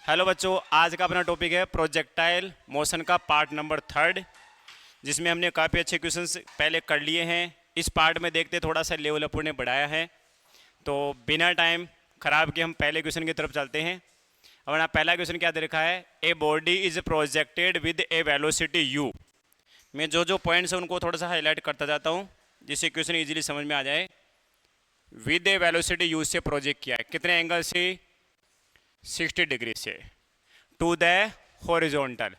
Hello बच्चों, आज का अपना टॉपिक है प्रोजेक्टाइल मोशन का पार्ट नंबर 3, जिसमें हमने काफ़ी अच्छे क्वेश्चंस पहले कर लिए हैं। इस पार्ट में देखते थोड़ा सा लेवल अप ने बढ़ाया है, तो बिना टाइम खराब किए हम पहले क्वेश्चन की तरफ चलते हैं। अपना पहला क्वेश्चन क्या दे रखा है, ए body is projected with a velocity you. मैं जो जो पॉइंट्स हैं उनको थोड़ा सा हाईलाइट करता जाता हूँ जिससे क्वेश्चन ईजिली समझ में आ जाए। विद ए वेलोसिटी यू से प्रोजेक्ट किया है, कितने एंगल से? 60 डिग्री से to the horizontal.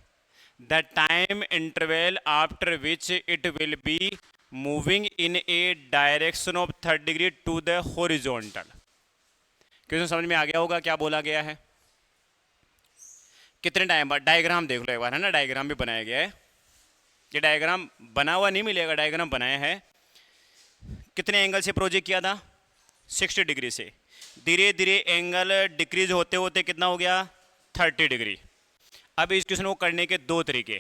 The time interval after which it will be moving in a direction of 30 degree to the horizontal. Question समझ में आ गया होगा क्या बोला गया है? कितने टाइम बाद? डायग्राम देख लो एक बार, है ना, डायग्राम भी बनाया गया है। ये डायग्राम बना हुआ नहीं मिलेगा, डायग्राम बनाया है। कितने एंगल से प्रोजेक्ट किया था? 60 डिग्री से। धीरे धीरे एंगल डिक्रीज होते होते कितना हो गया? 30 डिग्री। अब इस क्वेश्चन को करने के दो तरीके।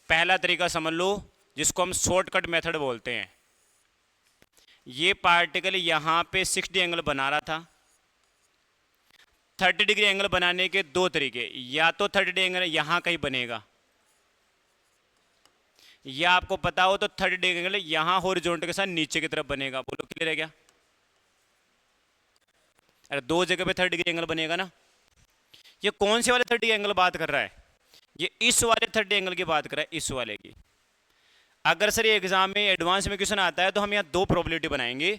पहला तरीका समझ लो, जिसको हम शॉर्टकट मेथड बोलते हैं। ये पार्टिकल यहां पे 60 एंगल बना रहा था। 30 डिग्री एंगल बनाने के दो तरीके, या तो 30 डिग्री एंगल यहां कहीं बनेगा, या आपको पता हो तो 30 डिग्री एंगल यहां हॉरिजॉन्टल के साथ नीचे की तरफ बनेगा। बोलो क्लियर है क्या? अरे दो जगह पे 30 डिग्री एंगल बनेगा ना। ये कौन से वाले 30 एंगल बात कर रहा है? ये इस वाले 30 एंगल की बात कर रहा है, इस वाले की। अगर सर ये एग्जाम में एडवांस में क्वेश्चन आता है तो हम यहाँ दो प्रोबेबिलिटी बनाएंगे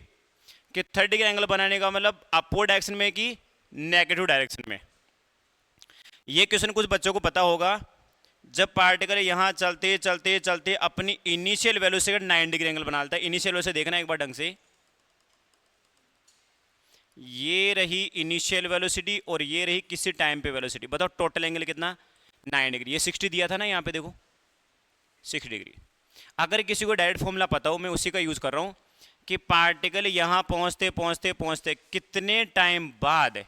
कि 30 डिग्री एंगल बनाने का मतलब अपवर्ड डायरेक्शन में कि नेगेटिव डायरेक्शन में। ये क्वेश्चन कुछ बच्चों को पता होगा, जब पार्टिकल यहाँ चलते चलते चलते अपनी इनिशियल वैल्यू से 90 डिग्री एंगल बना लेता है। इनिशियल वैल्यू से देखना एक बार ढंग से, ये रही इनिशियल वेलोसिटी और ये रही किसी टाइम पे वेलोसिटी। बताओ टोटल एंगल कितना? 9 डिग्री। ये 60 दिया था ना यहाँ पे, देखो 6 डिग्री। अगर किसी को डायरेक्ट फॉर्मूला पता हो, मैं उसी का यूज कर रहा हूँ कि पार्टिकल यहाँ पहुँचते पहुँचते पहुँचते कितने टाइम बाद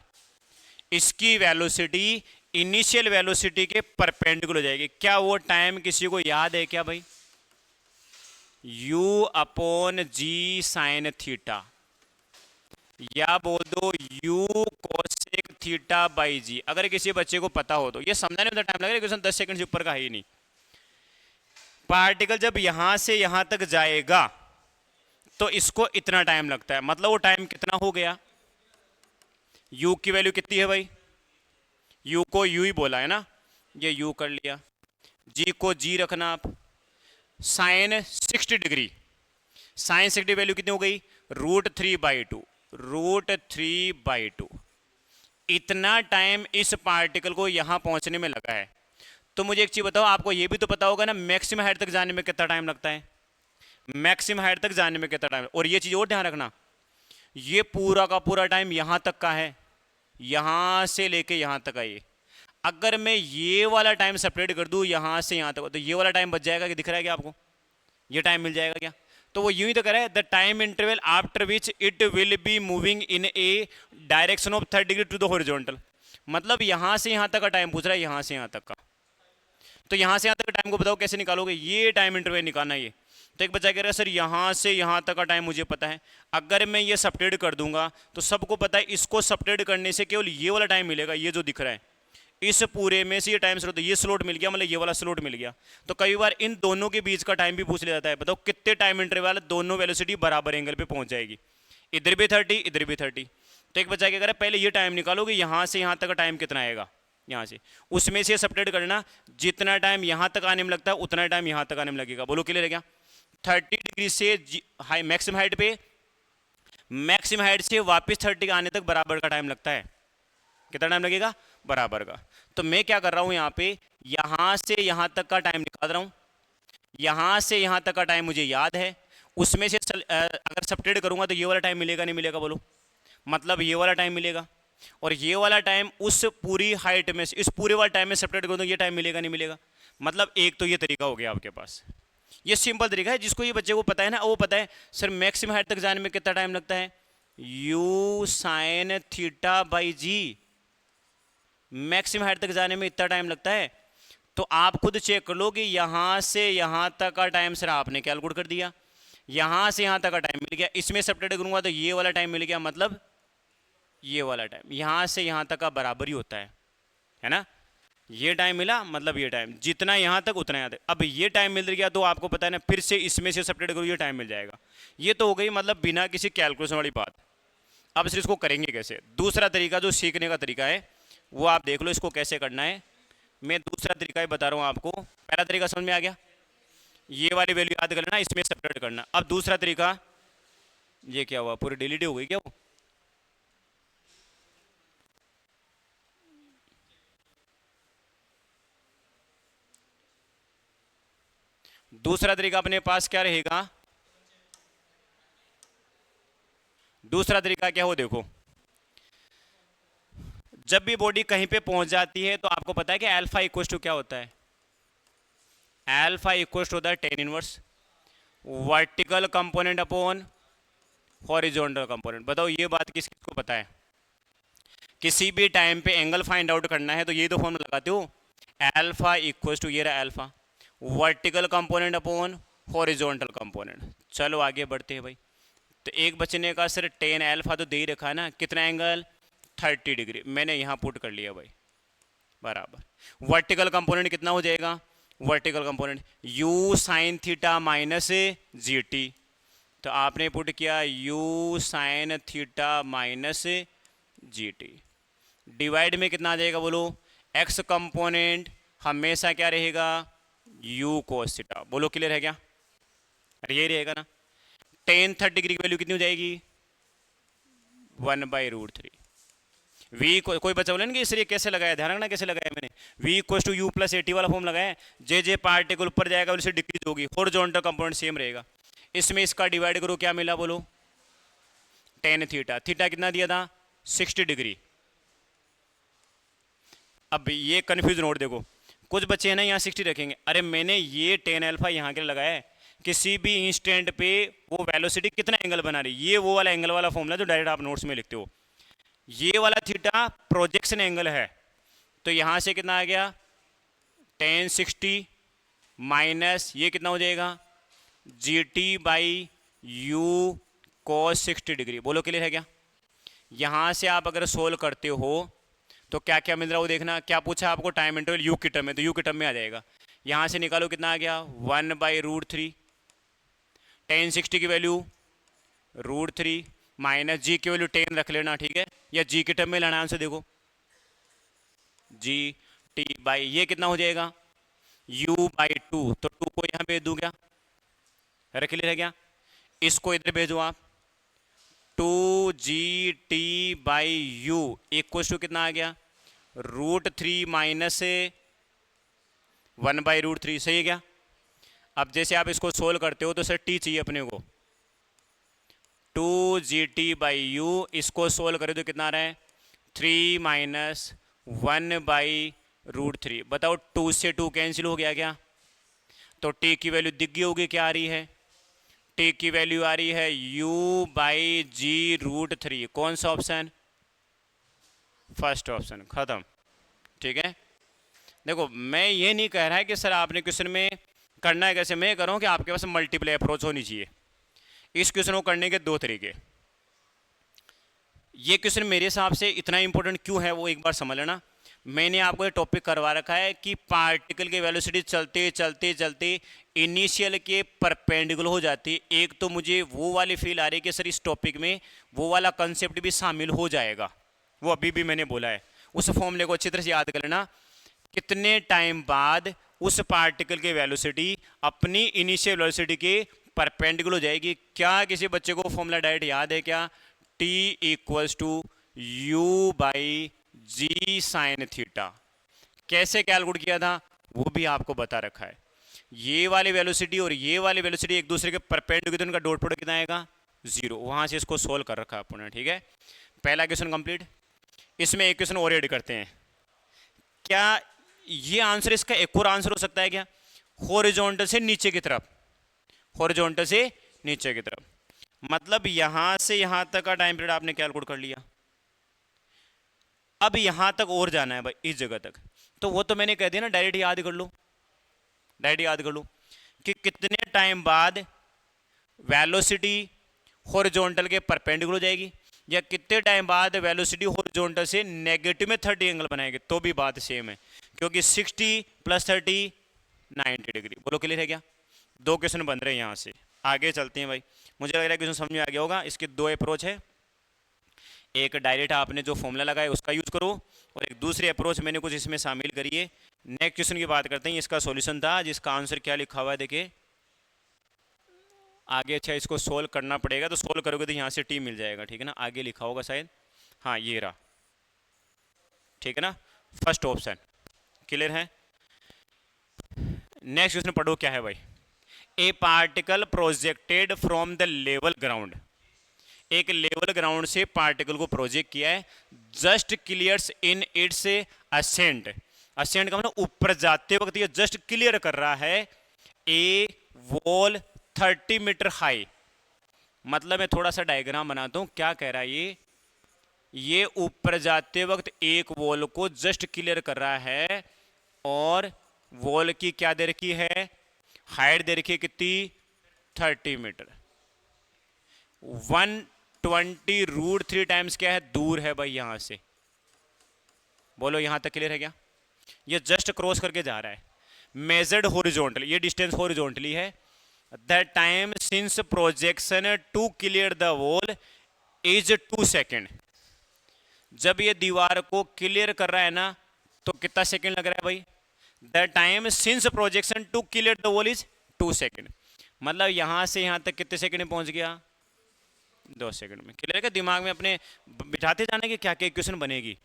इसकी वेलोसिटी इनिशियल वेलोसिटी के परपेंडिकुलर हो जाएगी। क्या वो टाइम किसी को याद है क्या भाई? u अपॉन जी साइन थीटा, या बोल दो u कोसेक थीटा बाई जी। अगर किसी बच्चे को पता हो तो ये समझाने में टाइम लगेगा, क्वेश्चन 10 सेकंड से ऊपर का है ही नहीं। पार्टिकल जब यहां से यहां तक जाएगा तो इसको इतना टाइम लगता है, मतलब वो टाइम कितना हो गया? u की वैल्यू कितनी है भाई? u को u ही बोला है ना, ये u कर लिया। g को g रखना आप। साइन 60 डिग्री, साइन 60 वैल्यू कितनी हो गई? √3/2, √3/2। इतना टाइम इस पार्टिकल को यहां पहुंचने में लगा है। तो मुझे एक चीज बताओ, आपको यह भी तो पता होगा ना मैक्सिमम हाइट तक जाने में कितना टाइम लगता है? मैक्सिमम हाइट तक जाने में कितना टाइम? और ये चीज और ध्यान रखना, ये पूरा का पूरा टाइम यहां तक का है, यहां से लेके यहां तक है। अगर मैं ये वाला टाइम सेपरेट कर दूं यहां से यहां तक, तो ये वाला टाइम बच जाएगा कि दिख रहा है क्या आपको? ये टाइम मिल जाएगा क्या? तो वो यूं ही तो कह रहा है, the time interval after which it will be moving in a direction of 30 degree to the horizontal. मतलब यहां से यहां तक का टाइम पूछ रहा है, यहां से यहां तक का। तो यहां से यहां तक का टाइम को बताओ कैसे निकालोगे? ये टाइम इंटरवल निकालना ये। तो एक बच्चा कह रहा है सर यहां से यहां तक का टाइम मुझे पता है, अगर मैं ये सब्ट्रैक्ट कर दूंगा तो सबको पता है इसको सब्ट्रैक्ट करने से केवल ये वाला टाइम मिलेगा, ये जो दिख रहा है। इस पूरे में से ये टाइम स्लॉट, ये स्लॉट मिल गया, मतलब ये वाला स्लॉट मिल गया। तो कई बार इन दोनों के बीच का टाइम भी पूछ लिया जाता है। बताओ कितने टाइम इंटरवल दोनों वेलोसिटी बराबर एंगल पे पहुंच जाएगी? इधर भी 30, इधर भी 30। तो एक बच्चा क्या करे, पहले ये टाइम निकालोगे यहां से यहां तक का टाइम कितना आएगा यहां से, उसमें से सब्ट्रैक्ट करना। जितना टाइम यहां तक आने में लगता है उतना टाइम यहां तक आने में लगेगा। बोलो क्लियर है क्या? 30 डिग्री से हाई मैक्सिमम हाइट पे, मैक्सिमम हाइट से वापस 30 आने तक बराबर का टाइम लगता है। कितना टाइम लगेगा? बराबर का। तो मैं क्या कर रहा हूं यहां पे, यहां से यहां तक का टाइम निकाल रहा हूं। यहां से यहां तक का टाइम मुझे याद है, उसमें से अगर सब्ट्रैक्ट करूंगा तो ये वाला टाइम मिलेगा नहीं मिलेगा? बोलो, मतलब ये वाला टाइम मिलेगा। और ये वाला टाइम उस पूरी हाइट में से, इस पूरे वाले टाइम में सब्ट्रैक्ट करूं तो ये टाइम मिलेगा नहीं मिलेगा? मतलब एक तो ये तरीका हो गया आपके पास। ये सिंपल तरीका है, जिसको ये बच्चे को पता है ना, वो पता है सर मैक्सिमम हाइट तक जाने में कितना टाइम लगता है? u sine theta by g. Maximum height तक जाने में इतना टाइम लगता है। तो आप खुद चेक कर लो कि यहां से यहां तक का टाइम सर आपने कैलकुलेट कर दिया, यहां से यहां तक का टाइम मिल गया, इसमें सब्ट्रैक्ट करूंगा तो ये वाला टाइम मिल गया, मतलब ये वाला टाइम यहां से यहां तक का बराबर ही होता है। है ना। ये टाइम मिला मतलब ये टाइम जितना यहाँ तक उतना यहाँ तक। अब ये टाइम मिल गया तो आपको पता है ना, फिर से इसमें से सपरेट करो, ये टाइम मिल जाएगा। ये तो हो गई मतलब बिना किसी कैलकुलेशन वाली बात। अब सिर्फ इसको करेंगे कैसे। दूसरा तरीका जो सीखने का तरीका है वो आप देख लो, इसको कैसे करना है। मैं दूसरा तरीका ही बता रहा हूँ आपको। पहला तरीका समझ में आ गया, ये वाली वैल्यू याद कर लेना, इसमें सेपरेट करना। अब दूसरा तरीका, ये क्या हुआ, पूरी डिलीट हो गई क्या वो। दूसरा तरीका अपने पास क्या रहेगा, दूसरा तरीका क्या हो देखो, जब भी बॉडी कहीं पे पहुंच जाती है तो आपको पता है कि अल्फा इक्वल टू क्या होता है, अल्फा इक्वल टू होता है tan inverse vertical component upon horizontal component. बताओ ये बात किस किस को पता है। किसी भी टाइम पे एंगल फाइंड आउट करना है तो ये तो फॉर्मूला लगाते हो, अल्फा इक्वल टू ये रहा alpha vertical component upon horizontal component. चलो आगे बढ़ते हैं भाई। तो एक बचने का सिर्फ टेन अल्फा तो दे ही रखा है ना, कितना एंगल 30 डिग्री, मैंने यहाँ पुट कर लिया भाई बराबर। वर्टिकल कंपोनेंट कितना हो जाएगा, vertical component u sine theta minus G T. तो आपने पुट किया u sine theta minus G T, divide में कितना आ जाएगा बोलो, x कंपोनेंट हमेशा क्या रहेगा u cos थीटा। बोलो क्लियर है क्या, अरे यही रहेगा ना। टेन 30 डिग्री की वैल्यू कितनी हो जाएगी 1/√3। v कोई बच्चा बोले ना कि इसलिए कैसे लगाया, ध्यान रखना कैसे लगाया मैंने। v equal to u plus a t वाला फॉर्म लगाया, जे जे पार्टिकल ऊपर जाएगा उससे डिक्रीज होगी, हॉरिजॉन्टल कंपोनेंट सेम रहेगा। इसमें इसका डिवाइड करो क्या मिला बोलो, टेन थीटा, थीटा कितना दिया था 60 डिग्री। अब ये कन्फ्यूजन और देखो, कुछ बच्चे हैं ना यहाँ 60 रखेंगे, अरे मैंने ये टेन अल्फा यहाँ के लिए लगाया है, किसी भी इंस्टेंट पे वो वेलोसिटी कितना एंगल बना रही, ये वो वाला एंगल वाला फॉर्मूला जो डायरेक्ट आप नोट्स में लिखते हो। ये वाला थीटा प्रोजेक्शन एंगल है, तो यहाँ से कितना आ गया टेन 60 माइनस ये कितना हो जाएगा G T by you cos 60 degree. बोलो क्लियर है क्या। यहाँ से आप अगर सोल्व करते हो तो क्या क्या मिल रहा है वो देखना। क्या पूछा आपको, टाइम इंटरवल यू की टर्म में, तो यू की टर्म में आ जाएगा। यहाँ से निकालो कितना आ गया 1/√3, टेन 60 की वैल्यू √3 माइनस जी की वैल्यू 10 रख लेना, ठीक है, या जी की टर्म में लाना आंसर देखो, जी टी बाई ये कितना हो जाएगा u/2, तो 2 को यहाँ भेज दूँ क्या, रख ले क्या, इसको इधर भेजो आप, 2GT/u इक्वल टू कितना आ गया √3 माइनस 1/√3, सही है क्या। अब जैसे आप इसको सोल्व करते हो तो सर टी चाहिए अपने को, 2GT/u इसको सोल्व करें तो कितना आ रहा है 3 माइनस 1/√3। बताओ 2 से 2 कैंसिल हो गया क्या, तो टी की वैल्यू दिख गई होगी, क्या आ रही है, टी की वैल्यू आ रही है u/g√3। कौन सा ऑप्शन, फर्स्ट ऑप्शन, खत्म, ठीक है। देखो मैं ये नहीं कह रहा है कि सर आपने क्वेश्चन में करना है कैसे, मैं कह रहा हूँ कि आपके पास मल्टीप्लाई अप्रोच होनी चाहिए। इस क्वेश्चन को करने के दो तरीके। ये क्वेश्चन मेरे हिसाब से इतना इंपॉर्टेंट क्यों है वो एक बार समझ लेना। मैंने आपको ये टॉपिक करवा रखा है कि पार्टिकल की वेलोसिटी चलते चलते चलते इनिशियल के परपेंडिकुलर हो जाती है। एक तो मुझे वो वाली फील आ रही है कि सर इस टॉपिक में वो वाला कंसेप्ट भी शामिल हो जाएगा, वो अभी भी मैंने बोला है। उस फॉर्मूले को अच्छी तरह से याद कर लेना, कितने टाइम बाद उस पार्टिकल की वेलोसिटी अपनी इनिशियल वेलोसिटी के परपेंडिकुलर हो जाएगी। क्या किसी बच्चे को फॉर्मूला डायरेक्ट याद है क्या, T equals to u/g sine theta, कैसे कैलकुलेट किया था वो भी आपको बता रखा है। ये वाली वेलोसिटी और ये वाली वेलोसिटी एक दूसरे के परपेंडिकुलर, उनका डॉट प्रोडक्ट कितना आएगा 0, वहां से इसको सोल्व कर रखा है आपने, ठीक है। पहला क्वेश्चन कंप्लीट। इसमें एक क्वेश्चन और ऐड करते हैं, क्या ये आंसर इसका एक और आंसर हो सकता है क्या, हॉरिजॉन्टल से नीचे की तरफ, हॉरिजॉन्टल से नीचे की तरफ, मतलब यहां से यहां तक का टाइम पीरियड आपने कैलकुलेट कर लिया। अब यहां तक और जाना है भाई, इस जगह तक, तो वो तो मैंने कह दिया ना, डायरेक्ट याद कर लो, डायरेक्ट याद कर लो कि कितने टाइम बाद वेलोसिटी हॉरिजॉन्टल के परपेंडिकुलर हो जाएगी। या कितने टाइम बाद वेलोसिटी हॉरिजॉन्टल से नेगेटिव में 30 एंगल बनाएंगे तो भी बात सेम है, क्योंकि 60 + 30 90 डिग्री। बोलो क्लियर है क्या? दो क्वेश्चन बन रहे हैं यहाँ से। आगे चलते हैं भाई, मुझे लग रहा है क्वेश्चन समझ में आ गया होगा। इसके दो अप्रोच है, एक डायरेक्ट आपने जो फॉर्मूला लगाया उसका यूज करो, और एक दूसरी अप्रोच मैंने कुछ इसमें शामिल करी है। नेक्स्ट क्वेश्चन की बात करते हैं। इसका सॉल्यूशन था जिसका आंसर क्या लिखा हुआ है, देखिए आगे। अच्छा, इसको सोल्व करना पड़ेगा, तो सोल्व करोगे तो यहाँ से टी मिल जाएगा, ठीक है ना। आगे लिखा होगा शायद, हाँ ये रहा, ठीक है ना, फर्स्ट ऑप्शन। क्लियर है? नेक्स्ट क्वेश्चन पढ़ो क्या है भाई। A particle projected from the level ground, एक लेवल ग्राउंड से पार्टिकल को प्रोजेक्ट किया है, just clears in its ascent. Ascent का मतलब ऊपर जाते वक्त ये जस्ट क्लियर कर रहा है ए वॉल 30 मीटर हाई। मतलब मैं थोड़ा सा डायग्राम बनाता हूं, क्या कह रहा है ये ऊपर जाते वक्त एक वॉल को जस्ट क्लियर कर रहा है, और वॉल की क्या दे रखी है, हाइट दे रखी है कितनी, 30 मीटर। 120√3 टाइम्स क्या है, दूर है भाई यहां से। बोलो यहां तक क्लियर है क्या? ये जस्ट क्रॉस करके जा रहा है। मेजर्ड हॉरिजॉन्टली, ये डिस्टेंस हॉरिजॉन्टली है। The time since projection to clear the wall is 2 second. जब ये दीवार को क्लियर कर रहा है ना, तो कितना सेकेंड लग रहा है भाई? The time since projection to clear the wall is 2 second. मतलब यहां से यहां तक कितने सेकेंड में पहुंच गया? 2 सेकेंड में। क्लियर है? दिमाग में अपने बिठाते जाने की क्या क्या इक्वेशन बनेगी।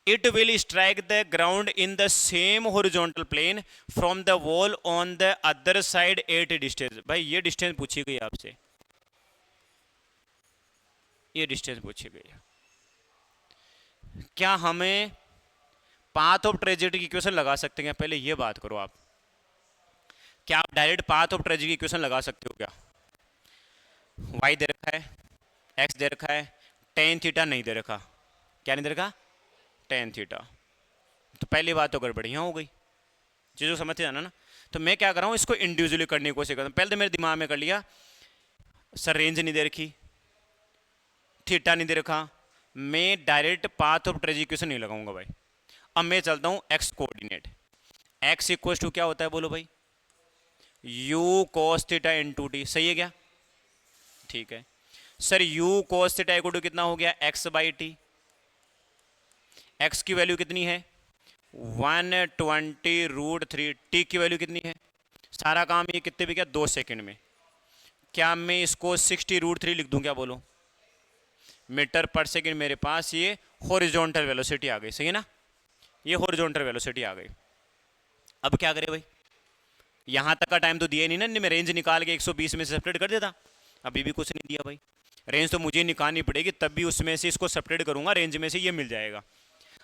It will strike the ground in the same horizontal plane from the wall on the other side at distance. भाई ये डिस्टेंस पूछी गई आपसे, ये डिस्टेंस पूछी गई है। क्या हमें पाथ ऑफ ट्रेजेडी की इक्वेशन लगा सकते हैं? पहले ये बात करो आप, क्या आप डायरेक्ट पाथ ऑफ ट्रेजेडी की इक्वेशन लगा सकते हो क्या? वाई दे रखा है, एक्स दे रखा है, टेन थीटा नहीं दे रखा। क्या नहीं दे रखा? Tan theta. तो पहली बात तो गड़बड़ यहाँ हो गई, चीज़ों को समझते जाना ना। तो मैं क्या कर रहा हूँ, इसको इंडिविजुअली करने की कोशिश करता हूँ। पहले तो मेरे दिमाग में कर लिया, सर रेंज नहीं दे रखी, थीटा नहीं दे रखा, मैं direct path of trajectory equation नहीं लगाऊंगा भाई। अब मैं चलता हूँ x coordinate. X equal to क्या होता है बोलो भाई? U cos theta into t. सही है क्या? ठीक है sir, u cos theta equal to कितना हो गया? X by t. एक्स की वैल्यू कितनी है? 120√3। टी की वैल्यू कितनी है? सारा काम ये कितने भी क्या? 2 सेकेंड में। क्या मैं इसको 60√3 लिख दूं क्या? बोलो मीटर पर सेकेंड। मेरे पास ये हॉरिजॉन्टल वेलोसिटी आ गई, सही है ना, ये हॉरिजॉन्टल वेलोसिटी आ गई। अब क्या करें भाई, यहां तक का टाइम तो दिया नहीं ना, मैं रेंज निकाल के 120 में से सेपरेट कर देता। अभी भी कुछ नहीं दिया भाई, रेंज तो मुझे निकालनी पड़ेगी, तब भी उसमें से इसको सेपरेट करूंगा, रेंज में से ये मिल जाएगा।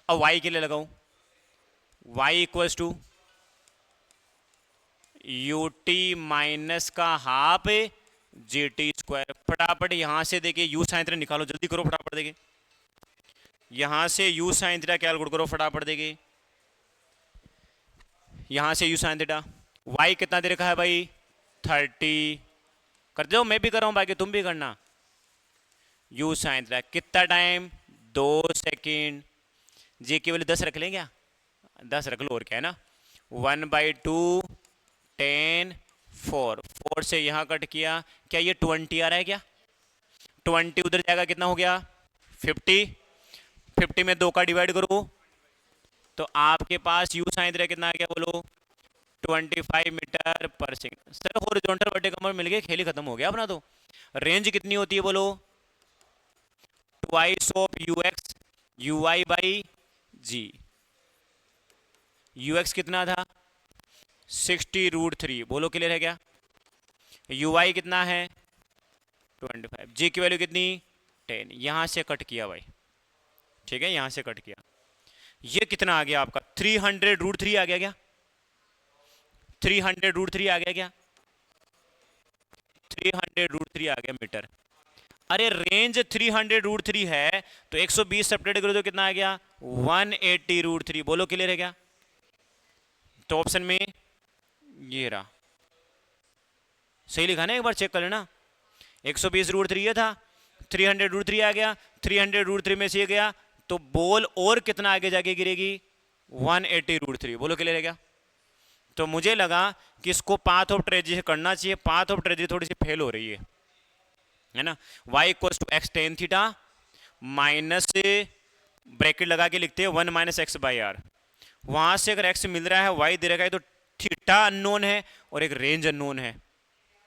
अब y के लिए लगाऊं, y equals to ut minus का हाफ gt स्क्वायर। फटाफट यहां से देखिए u साइन थीटा निकालो, जल्दी करो फटाफट। देखिए यहां से u साइन थीटा कैलकुलेट करो फटाफट। देखिए यहां से u साइन थीटा, y कितना दे रखा है भाई? 30। कर दो, मैं भी कर रहा हूं, बाकी तुम भी करना। u साइन थीटा कितना टाइम? 2 सेकेंड। जी की वैल्यू 10 रख लें क्या? 10 रख लो, और क्या है ना। 1/2 10 4 4 से यहाँ कट किया, क्या ये 20 आ रहा है क्या? 20 उधर जाएगा, कितना हो गया? 50। 50 में 2 का डिवाइड करो तो आपके पास यू साइन थीटा कितना आ गया बोलो? 25 मीटर पर सेकेंड। सर हॉरिजॉन्टल वर्टिकल मिल गए, खेल ही खत्म हो गया अपना। तो रेंज कितनी होती है बोलो? Twice of u x u y by g. U x कितना था? 60√3। बोलो क्लियर है क्या? यू वाई कितना है? 25। जी की वैल्यू कितनी? 10। यहां से कट किया भाई, ठीक है, यहां से कट किया। ये कितना आ गया आपका? 300√3 आ गया क्या? 300√3 आ गया क्या? 300√3 आ गया मीटर। अरे रेंज 300√3 है, तो 120 सेपरेट करो तो कितना आ गया? 180√3। बोलो क्लियर है क्या? तो ऑप्शन में ये रहा, सही लिखा ना, एक बार चेक कर लेना। 120√3 ये था, 300√3 आ गया, 300√3 में से ये गया तो बॉल और कितना आगे जाके गिरेगी, 180√3। बोलो क्लियर है क्या? तो मुझे लगा कि इसको पाथ ऑफ ट्रेजेडी से करना चाहिए, पाथ ऑफ ट्रेजेडी थोड़ी सी फेल हो रही है ना। y equals to x tan theta minus bracket लगा के लिखते हैं 1 माइनस एक्स बाई आर। वहां से अगर x मिल रहा है, y दे रखा है, तो थीटा अननोन है और एक रेंज अननोन है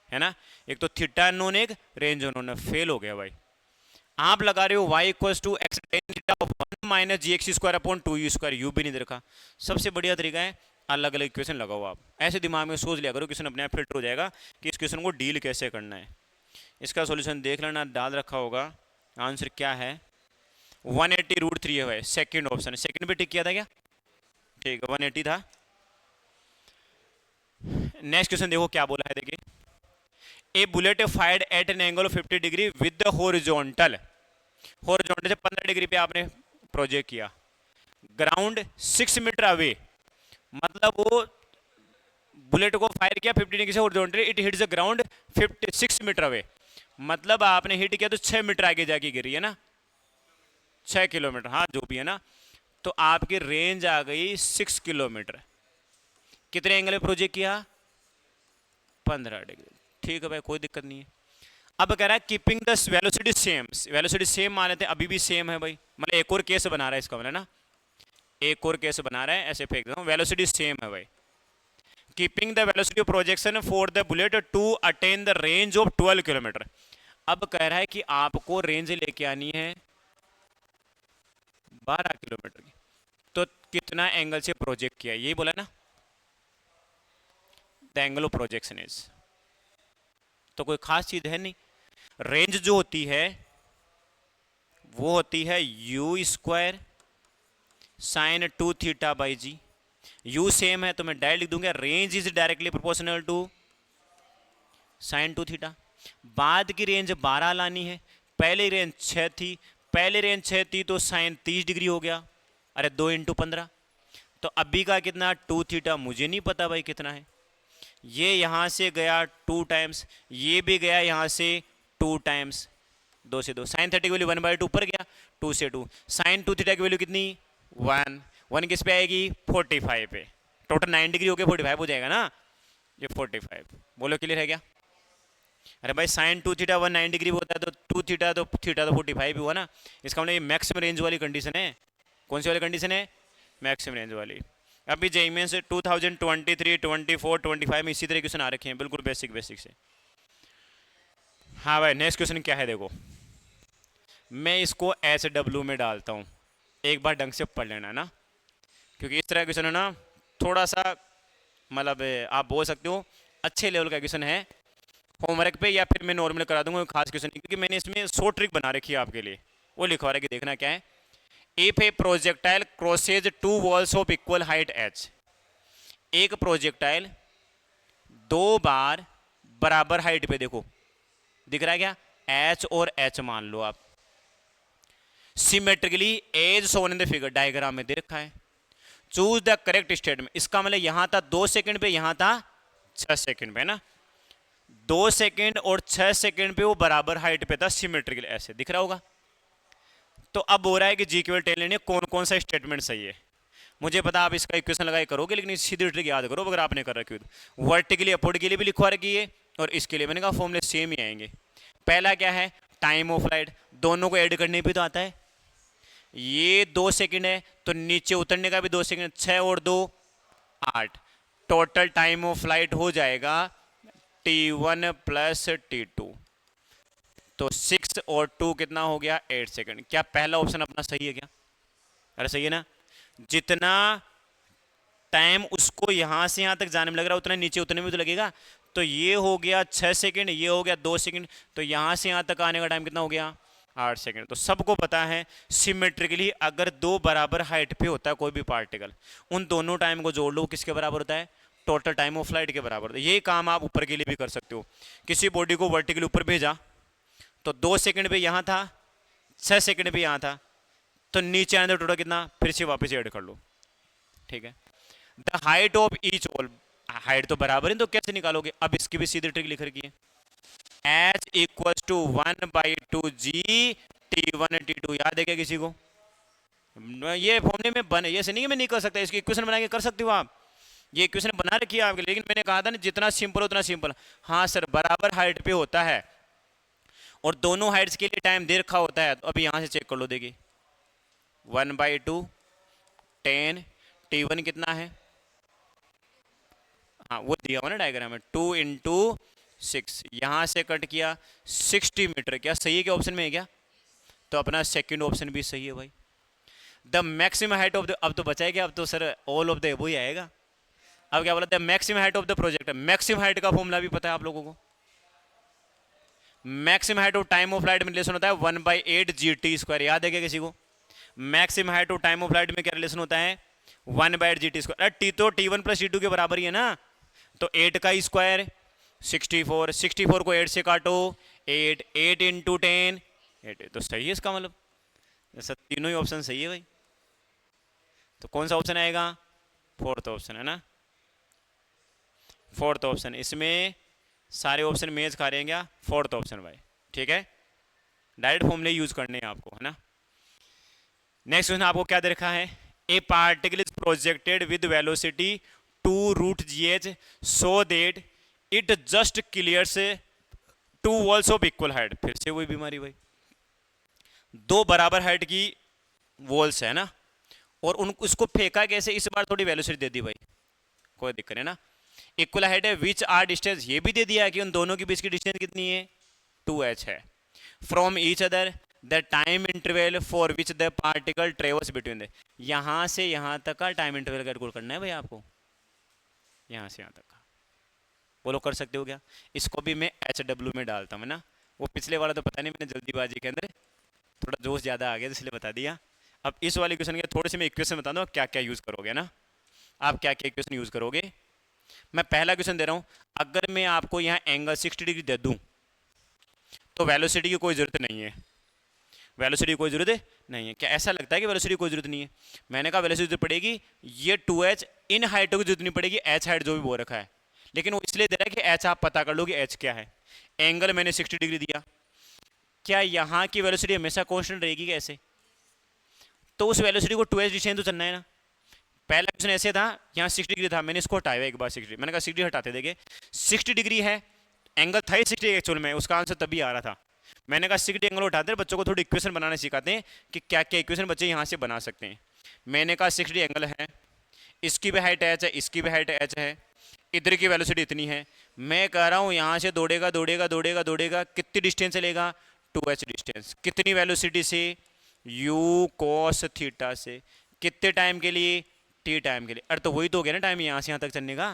ना। एक तो थीटा अननोन, एक रेंज अननोन है, फेल हो गया भाई। आप लगा रहे हो y equals to x tan theta 1 minus g x square upon 2u square, u भी नहीं दे रखा। सबसे बढ़िया तरीका है अलग अलग इक्वेशन लगाओ। आप ऐसे दिमाग में सोच लिया करो, क्वेश्चन अपने आप फिल्टर हो जाएगा कि इस क्वेश्चन को डील कैसे करना है। इसका सॉल्यूशन देख लेना, डाल रखा होगा। आंसर क्या है, 180√3 है भाई, सेकंड ऑप्शन है। सेकंड पे टिक किया था क्या? ठीक है, 180 था। नेक्स्ट क्वेश्चन देखो क्या बोला है, देखिए। A bullet fired at an angle of 50 degree with the horizontal से 15 डिग्री पे आपने प्रोजेक्ट किया, ग्राउंड 6 मीटर अवे। मतलब वो बुलेट को फायर किया 50 डिग्री से horizontally, it hits the ground 56 metre away. मतलब आपने हिट किया तो 6 मीटर आगे जाके गिरी है ना, 6 किलोमीटर, हाँ जो भी है ना। तो आपकी रेंज आ गई 6 किलोमीटर। कितने एंगल में प्रोजेक्ट किया, 15 डिग्री। ठीक है भाई, कोई दिक्कत नहीं है। अब कह रहा है keeping the velocity same, velocity same मान लेते हैं, अभी भी सेम है भाई। मतलब एक और केस बना रहा है इसका, मतलब ना एक और केस बना रहा है, ऐसे फेंक देता हूँ। वेलोसिटी सेम है भाई। Keeping the velocity of projection for the bullet to attain the range of 12 kilometre. अब कह रहा है कि आपको रेंज लेके आनी है 12 किलोमीटर की। तो कितना एंगल से प्रोजेक्ट किया, यही बोला ना, the angle of projection is. तो कोई खास चीज है नहीं। रेंज जो होती है वो होती है u square sine 2 theta by g. U same है तो मैं डायरेक्ट लिख दूंगा, range is directly proportional to sine 2 theta. बाद की रेंज 12 लानी है, पहले रेंज 6 थी, पहले रेंज 6 थी तो साइन 30 डिग्री हो गया। अरे 2 × 15, तो अभी का कितना 2 थीटा, मुझे नहीं पता भाई कितना है। ये यहां से गया 2 टाइम्स, ये भी गया यहां से 2 टाइम्स, 2 से 2, साइन 30 की वैल्यू 1/2 ऊपर गया, 2 से 2, साइन 2 थीटा की वैल्यू कितनी 1 किस पे आएगी 45 पे। टोटल 9 डिग्री हो गया, 45 हो जाएगा ना ये 45। बोलो क्लियर है क्या? अरे भाई साइन 2 थीटा 9 डिग्री होता है तो 2 थीटा तो 45 ही हुआ ना। इसका मतलब ये मैक्सिमम रेंज वाली कंडीशन है। कौन सी वाली कंडीशन है? मैक्सिमम रेंज वाली। अभी जेईई में से 2023, 24, 25 में इसी तरह क्वेश्चन आ रखे हैं, बिल्कुल बेसिक से। हाँ भाई, नेक्स्ट क्वेश्चन क्या है देखो। मैं इसको SW में डालता हूँ, एक बार ढंग से पढ़ लेना ना, क्योंकि इस तरह का क्वेश्चन है ना थोड़ा सा, मतलब आप बोल सकते हो अच्छे लेवल का क्वेश्चन है। होमवर्क पे या फिर मैं नॉर्मल करा दूंगा, खास क्वेश्चन नहीं, क्योंकि मैंने इसमें 100 ट्रिक बना रखी है आपके लिए, वो लिखवा रहा है कि देखना क्या है। If A projectile crosses 2 walls of equal height h, एक प्रोजेक्टाइल 2 बार बराबर हाइट पे, देखो दिख रहा है क्या, h और h मान लो आप, symmetrically as shown in the figure, diagram में दे रखा है। Choose the correct statement. इसका मतलब यहां था 2 सेकंड पे, यहां था 6 सेकंड पे ना, 2 सेकंड और 6 सेकंड पे वो बराबर हाइट पे था, सिमेट्रिकल, ऐसे दिख रहा होगा। तो अब हो रहा है कि जी केवल टेन लेने कौन कौन सा स्टेटमेंट सही है। मुझे पता आप इसका इक्वेशन लगाए करोगे, लेकिन सीधी ट्रिक याद करो अगर आपने कर रखी हो तो। वर्टिकली अपवर्ड के लिए भी लिखवा रखी है और इसके लिए मैंने कहा फॉर्मूले सेम ही आएंगे। पहला क्या है, टाइम ऑफ फ्लाइट, दोनों को ऐड करने भी तो आता है। ये 2 सेकंड है तो नीचे उतरने का भी 2 सेकंड, 6 और 2 8, टोटल टाइम ऑफ फ्लाइट हो जाएगा T1 प्लस T2, तो 6 और 2 कितना हो गया 8 सेकंड। क्या पहला ऑप्शन अपना सही है क्या? अरे सही है ना। जितना टाइम उसको यहां से यहां तक जाने में लग रहा है उतना नीचे उतरने में तो लगेगा। तो ये हो गया 6 सेकंड, ये हो गया 2 सेकंड, तो यहां से यहां तक आने का टाइम कितना हो गया 8 सेकंड। तो सबको पता है सिमेट्रिकली अगर 2 बराबर हाइट पे होता है कोई भी पार्टिकल, उन दोनों टाइम को जोड़ लो, किसके बराबर होता है, टोटल टाइम ऑफ फ्लाइट के बराबर होता है। ये काम आप ऊपर के लिए भी कर सकते हो। किसी बॉडी को वर्टिकली ऊपर भेजा तो 2 सेकंड पे यहां था, 6 सेकंड पे यहां था, तो नीचे आने दो, टोटल कितना, फिर से वापस ऐड कर लो। ठीक है। The height of each wall, height तो बराबर है तो कैसे निकालोगे। अब इसकी भी सीधी ट्रिक लिख रखी है, H equal to 1/2 g T1 T2, याद है क्या किसी को? ये फॉर्मूले में बने, ये से नहीं कि मैं नहीं कर सकता, इसकी इक्वेशन बना के कर सकते हो आप, ये इक्वेशन बना रखी है आपके लिए, लेकिन मैंने कहा था ना जितना सिंपल उतना सिंपल। हाँ सर, बराबर हाइट पे होता है और दोनों हाइट्स के लिए टाइम दे रखा होता है, तो अभी यहाँ से चेक कर लो, देखिए 1/2 10 T1 कितना है, हाँ वो दिया हुआ ना डायग्राम में, 2 × 6, यहाँ से कट किया 60 मीटर, क्या सही है क्या ऑप्शन में है क्या? तो अपना सेकंड ऑप्शन भी सही है भाई। The maximum height of the, अब तो बचा है क्या, अब तो सर ऑल ऑफ द एबो ही आएगा। अब क्या बोला था, maximum height of the project, maximum height का फॉर्मूला भी पता है आप लोगों को, maximum height of time of flight में रिलेशन होता है 1/8 g t², याद है क्या किसी को? Maximum height of time of flight में क्या रिलेशन होता है 1/8 g t², टी तो T1 + T2 के बराबर ही है ना, तो 8 का स्क्वायर 64, 64 को 8 से काटो 8, 8 × 10 8, तो सही है इसका मतलब, सर तीनों ही ऑप्शन सही है भाई। तो कौन सा ऑप्शन आएगा? फोर्थ ऑप्शन है ना, फोर्थ ऑप्शन, इसमें सारे ऑप्शन मेज खा रहे हैं क्या? फोर्थ ऑप्शन भाई, ठीक है, डायरेक्ट फॉर्मूले यूज करने हैं आपको, है ना। नेक्स्ट क्वेश्चन आपको क्या दे रखा है, a particle is projected with velocity 2√gh so that it just clears 2 walls of equal height, फिर से वही बीमारी भाई, दो बराबर हाइट की वॉल्स है ना, और उन उसको फेंका कैसे, इस बार थोड़ी वेलोसिटी दे दी भाई, कोई दिक्कत है ना, इक्वल हाइट है, विच आर डिस्टेंस, ये भी दे दिया है कि उन दोनों के बीच की डिस्टेंस कितनी है 2h है, from each other the time interval for which the particle travels between the, यहां से यहां तक का टाइम इंटरवल कैलकुलेट करना है भाई आपको, यहां से यहां तक का, बोलो कर सकते हो क्या? इसको भी मैं HW में डालता हूँ ना, वो पिछले वाला तो पता नहीं, मैंने जल्दीबाजी के अंदर थोड़ा जोश ज़्यादा आ गया इसलिए बता दिया। अब इस वाले क्वेश्चन के थोड़े से मैं इक्वेशन बता दूँ क्या क्या यूज़ करोगे ना, आप क्या क्या इक्वेशन यूज़ करोगे। मैं पहला क्वेश्चन दे रहा हूँ, अगर मैं आपको यहाँ एंगल 60 डिग्री दे दूँ तो वेलोसिटी की कोई ज़रूरत नहीं है, वेलोसिटी की कोई ज़रूरत नहीं है, क्या ऐसा लगता है कि वेलोसिटी की कोई ज़रूरत नहीं है? मैंने कहा वेलोसिटी जरूरत पड़ेगी, ये 2h इन हाइटों की जरूरत नहीं पड़ेगी, h हाइट जो भी बोल रखा है, लेकिन वो इसलिए दे रहा है कि h आप पता कर लो कि h क्या है। एंगल मैंने 60 डिग्री दिया, क्या यहाँ की वेलोसिटी हमेशा कांस्टेंट रहेगी कैसे? तो उस वेलोसिटी को 2h डिस्टेंस तो चलना है ना। पहला क्वेश्चन ऐसे था, यहाँ 60 डिग्री था, मैंने इसको हटाया एक बार 60, मैंने कहा 60 हटाते देखे 60 डिग्री है, एंगल था ही 60 एक्चुअल में, उसका आंसर तभी आ रहा था। मैंने कहा 60 एंगल उठाते हैं, बच्चों को थोड़ी इक्वेशन बनाना सिखाते हैं कि क्या क्या इक्वेशन बच्चे यहाँ से बना सकते हैं। मैंने कहा 60 एंगल है, इसकी भी हाइट h है, इसकी भी हाइट h है, इधर की वेलोसिटी इतनी है, मैं कह रहा हूँ यहाँ से दौड़ेगा दौड़ेगा दौड़ेगा दौड़ेगा, कितनी डिस्टेंस चलेगा 2h डिस्टेंस, कितनी वेलोसिटी से u cos थीटा से, कितने टाइम के लिए t टाइम के लिए, अरे तो वही तो हो गया ना टाइम यहाँ से यहाँ तक चलने का,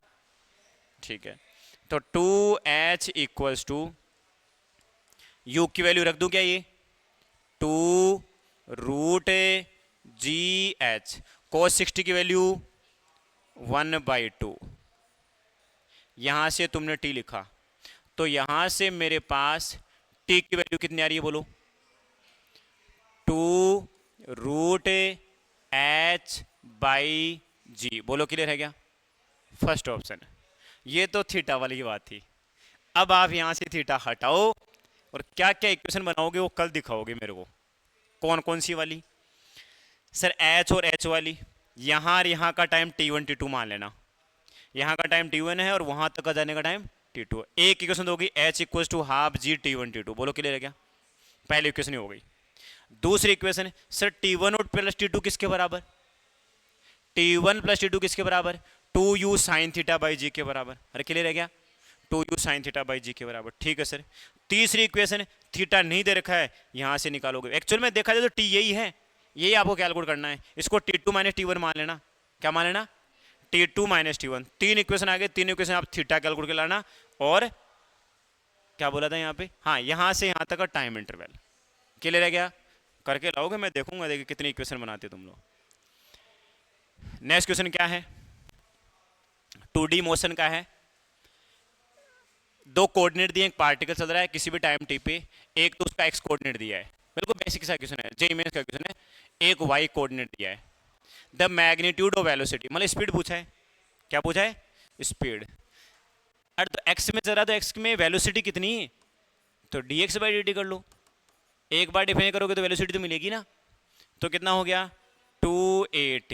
ठीक है। तो 2h इक्वल्स टू u की वैल्यू रख दूं क्या, ये 2√gh, cos 60 की वैल्यू 1/2, यहां से तुमने t लिखा, तो यहां से मेरे पास t की वैल्यू कितनी आ रही है बोलो, 2√h/g, बोलो क्लियर है क्या? फर्स्ट ऑप्शन, ये तो थीटा वाली बात थी। अब आप यहां से थीटा हटाओ और क्या क्या इक्वेशन बनाओगे वो कल दिखाओगे मेरे को, कौन कौन सी वाली। सर h और h वाली, यहाँ और यहाँ का टाइम T1 T2 मान लेना, यहाँ का टाइम T1 है और वहाँ तक का जाने का टाइम T2 है। एक इक्वेशन होगी h equals to half g T1 T2, बोलो क्लियर है क्या? पहली इक्वेशन हो गई। दूसरी इक्वेशन, सर T1 और प्लस T2 किसके बराबर, T1 + T2 किसके बराबर, 2u sin थीटा बाई जी के बराबर, अरे क्लियर है क्या? 2u sin थीटा बाई जी के बराबर, ठीक है सर। तीसरी इक्वेशन, थीटा नहीं दे रखा है, यहां से निकालोगे, एक्चुअल में देखा जाए तो टी यही है, यही आपको कैलकुलेट करना है, इसको T2 - T1 मान लेना, क्या मान लेना, T2 - T1। तीन इक्वेशन आ गए, तीन इक्वेशन आप थीटा कैलकुलेट कर लाना, और क्या बोला था यहाँ पे, हाँ यहां से यहां तक का टाइम इंटरवल, क्लियर है क्या? करके लाओगे, मैं देखूंगा देखिए कितनी इक्वेशन बनाते तुम लोग। नेक्स्ट क्वेश्चन क्या है, 2D मोशन का है, दो कोऑर्डिनेट दिए, एक पार्टिकल चल रहा है किसी भी टाइम टी पे, एक तो उसका एक्स कोऑर्डिनेट दिया है, बिल्कुल बेसिक सा क्वेश्चन है, जेईई मेंस का क्वेश्चन है, एक वाई कोऑर्डिनेट दिया है, द मैग्नीट्यूड ऑफ वेलोसिटी, मतलब स्पीड पूछा है, क्या पूछा है, स्पीड। अरे तो एक्स में चल रहा है तो एक्स में वेलोसिटी कितनी है, तो dx बाई dt कर लो, एक बार डिफाइन करोगे तो वेलोसिटी तो मिलेगी ना। तो कितना हो गया 2at।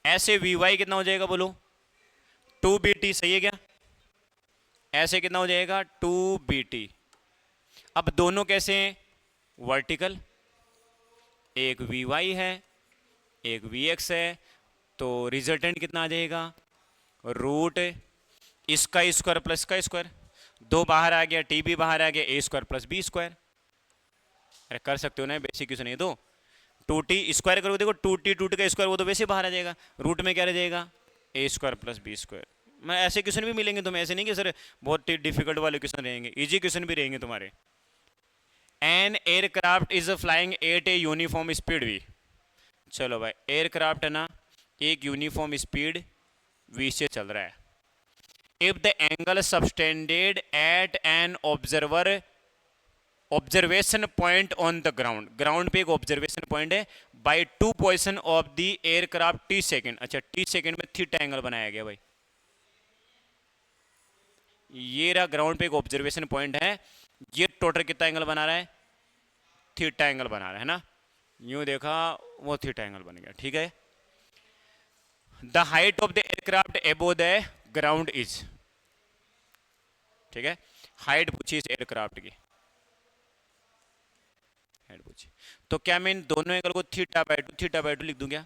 ऐसे vy कितना हो जाएगा बोलो 2bt, सही है क्या? ऐसे कितना हो जाएगा 2bt। अब दोनों कैसे हैं वर्टिकल, एक vy है एक vx है, तो रिजल्टेंट कितना आ जाएगा रूट इसका स्क्वायर प्लस का स्क्वायर, दो बाहर आ गया, टी भी बाहर आ गया, ए स्क्वायर प्लस बी स्क्वायर। अरे कर सकते हो ना, बेसिक क्वेश्चन है। तो 2t स्क्वायर करोगे, देखो 2t का स्क्वायर वो तो वैसे बाहर आ जाएगा, रूट में क्या रह जाएगा ए स्क्वायर प्लस बी स्क्वायर। मैं ऐसे क्वेश्चन भी मिलेंगे तुम्हें, ऐसे नहीं कि सर बहुत डिफिकल्ट वाले क्वेश्चन रहेंगे, इजी क्वेश्चन भी रहेंगे तुम्हारे। An aircraft is flying at a uniform speed v. चलो भाई, एयरक्राफ्ट है ना एक यूनिफॉर्म स्पीड वी से चल रहा है। If the angle subtended at an observation point on the ground, ground पे एक ऑब्जर्वेशन पॉइंट है, by 2 position of the aircraft t second. अच्छा टी सेकेंड में थीटा एंगल बनाया गया भाई, ये रहा ग्राउंड पे एक ऑब्जर्वेशन पॉइंट है, ये टोटल कितना एंगल बना रहा है थीटा एंगल बना रहा है ना। यूं देखा वो थीटा एंगल बन गया, ठीक है। The height of the aircraft above the ground is, ठीक है, हाइट पूछी इस एयरक्राफ्ट की, हाइट पूछी। तो क्या मैं इन दोनों एंगल को थीटा बाई टू लिख दूं क्या?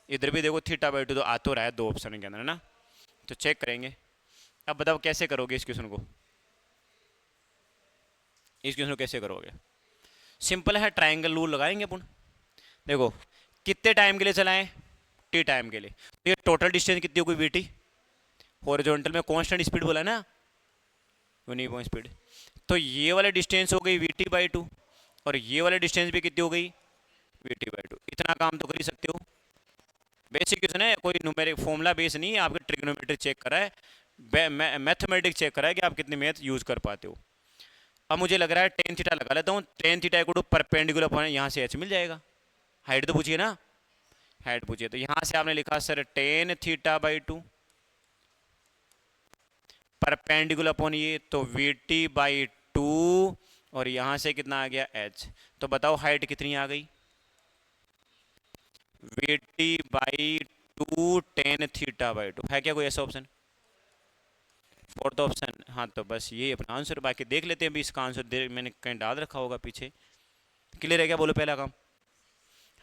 इधर भी देखो थीटा बाई टू तो आ तो रहा है दो ऑप्शन के अंदर, है ना। तो चेक करेंगे। अब बताओ कैसे करोगे इस क्वेश्चन को, इस क्वेश्चन को कैसे करोगे? सिंपल है, ट्रायंगल रूल लगाएंगे अपन। देखो कितने टाइम के लिए चलाएं, टी टाइम के लिए, तो ये टोटल डिस्टेंस कितनी होगी वीटी, हॉरिजॉन्टल में कांस्टेंट स्पीड बोला ना यूनिफॉर्म स्पीड, तो ये वाला डिस्टेंस हो गई वीटी बाई टू, और ये वाला डिस्टेंस भी कितनी हो गई वीटी बाई टू। इतना काम तो कर ही सकते हो, बेसिक क्वेश्चन है, कोई न्यूमेरिक फॉर्मूला बेस नहीं है, आपके ट्रिग्नोमेट्री चेक करा है, मैथमेटिक्स चेक करा है कि आप कितनी मैथ यूज कर पाते हो। अब मुझे लग रहा है टेन थीटा लगा लेता हूँ, टेन थीटा को परपेंडिकुलर पॉइंट यहाँ से एच मिल जाएगा, हाइट तो पूछिए ना, हाइट पूछिए। तो यहाँ से आपने लिखा sir tan theta by two perpendicular upon ये, तो वी टी बाई टू, और यहाँ से कितना आ गया एच। तो बताओ हाइट कितनी आ गई we T by two tan theta by two. है क्या कोई ऐसा ऑप्शन? फोर्थ ऑप्शन, हाँ तो बस ये अपना आंसर। बाकी देख लेते हैं अभी इसका आंसर, मैंने कहीं डाल रखा होगा पीछे। क्लियर है क्या बोलो पहला काम,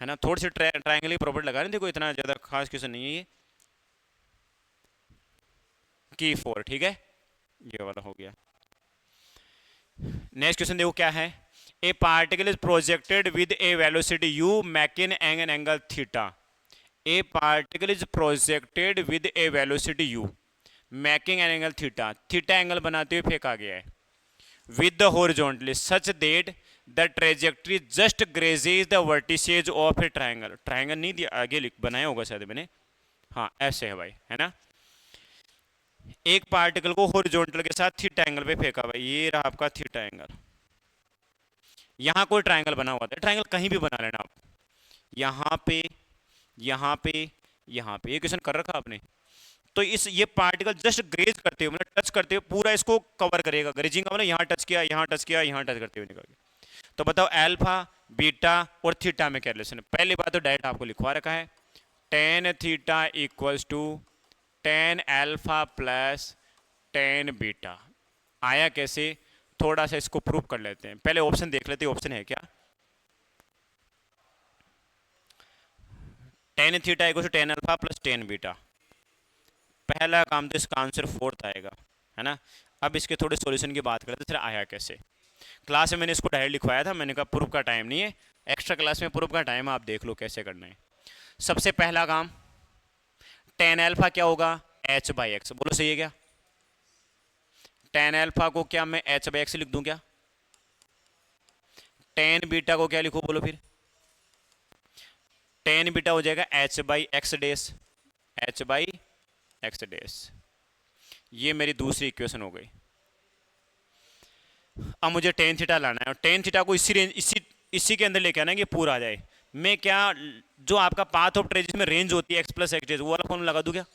है ना। थोड़ी सी ट्रायंगल की प्रॉपर्टी लगा रहे थे, कोई इतना ज़्यादा खास क्वेश्चन नहीं है ये। की 4, ठीक है, ये वाला हो गया। नेक्स्ट क्वेश्चन देखो क्या है। A particle is projected with a velocity u making an angle theta. A particle is projected with a velocity u making an angle theta, theta angle बनाते हुए फेंका गया है with the horizontally such that the trajectory just grazes the vertices of a triangle. Triangle नहीं दिया, आगे बनाया होगा शायद मैंने, हाँ ऐसे है भाई, है ना। एक पार्टिकल को हॉरिजॉन्टल के साथ थीटा एंगल पे फेंका भाई, ये रहा आपका थीटा एंगल। यहां कोई ट्रायंगल बना हुआ था, ट्रायंगल कहीं भी बना लेना आप, यहाँ पे यहाँ पे यहाँ पे, ये क्वेश्चन कर रखा आपने। तो इस ये पार्टिकल जस्ट ग्रेज करते हुए मतलब टच करते हुए पूरा इसको कवर करेगा, ग्रेजिंग का मतलब यहाँ टच किया यहाँ टच किया यहाँ टच करते हुए निकल गया। तो बताओ अल्फा बीटा और थीटा में क्या रिलेशन है? पहली बात तो डायरेक्ट आपको लिखवा रखा है, tan theta equals to tan alpha plus tan beta. आया कैसे, थोड़ा सा इसको प्रूव कर लेते हैं, पहले ऑप्शन देख लेते हैं, ऑप्शन है क्या। Tan theta equals to tan alpha plus tan beta, पहला काम तो इसका आंसर फोर्थ आएगा, है ना। अब इसके थोड़े सॉल्यूशन की बात करते हैं, आया कैसे। क्लास में मैंने इसको डायरेक्ट लिखवाया था, मैंने कहा प्रूफ का टाइम नहीं है, एक्स्ट्रा क्लास में प्रूफ का टाइम आप देख लो कैसे करना है। सबसे पहला काम, टेन अल्फा क्या होगा एच बाई एक्स, बोलो सही है क्या। टेन अल्फा को क्या मैं एच बाई एक्स लिख दूं क्या। टेन बीटा को क्या लिखो बोलो फिर, टेन बीटा हो जाएगा H by X dash, H by X dash. ये मेरी दूसरी इक्वेशन हो गई। अब मुझे टेन थीटा लाना है, और टेन थीटा को इसी रेंज इसी के अंदर लेके आना है कि पूरा आ जाए। मैं क्या, जो आपका पाथ ऑफ ट्रेजेस में रेंज होती है एक्स प्लस एक्स डेज, वो वाला फॉर्मूला लगा दूं क्या,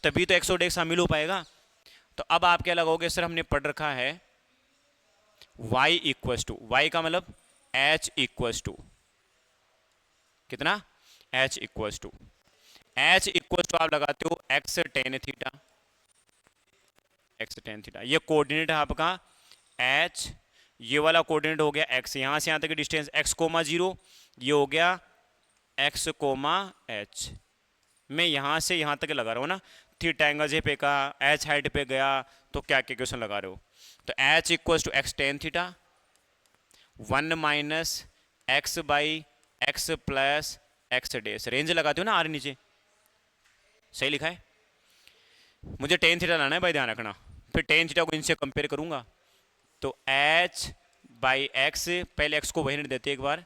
तभी तो एक्स और एक्स शामिल हो पाएगा। तो अब आप क्या लगाओगे, सर हमने पढ़ रखा है y इक्वस टू, वाई का मतलब h इक्वस टू कितना, h equals to, h equals to आप लगाते हो x tan theta, x tan theta. ये कोऑर्डिनेट है आपका h, ये वाला कोऑर्डिनेट हो गया x, यहां से यहां तक की डिस्टेंस x कोमा जीरो, ये हो गया x कोमा h। मैं यहां से यहां तक लगा रहा हूं ना, थीटा एंगल जे पे का, h हाइट पे गया, तो क्या क्या क्वेश्चन लगा रहे हो। तो h equal to x tan theta, 1 minus x by x plus x डेस, रेंज लगाते हो ना आर नीचे, सही लिखा है। मुझे टेन थीटा लाना है भाई, ध्यान रखना। फिर टेन थीटा को इनसे कंपेयर करूंगा, तो h बाई एक्स, पहले x को वही देते एक बार,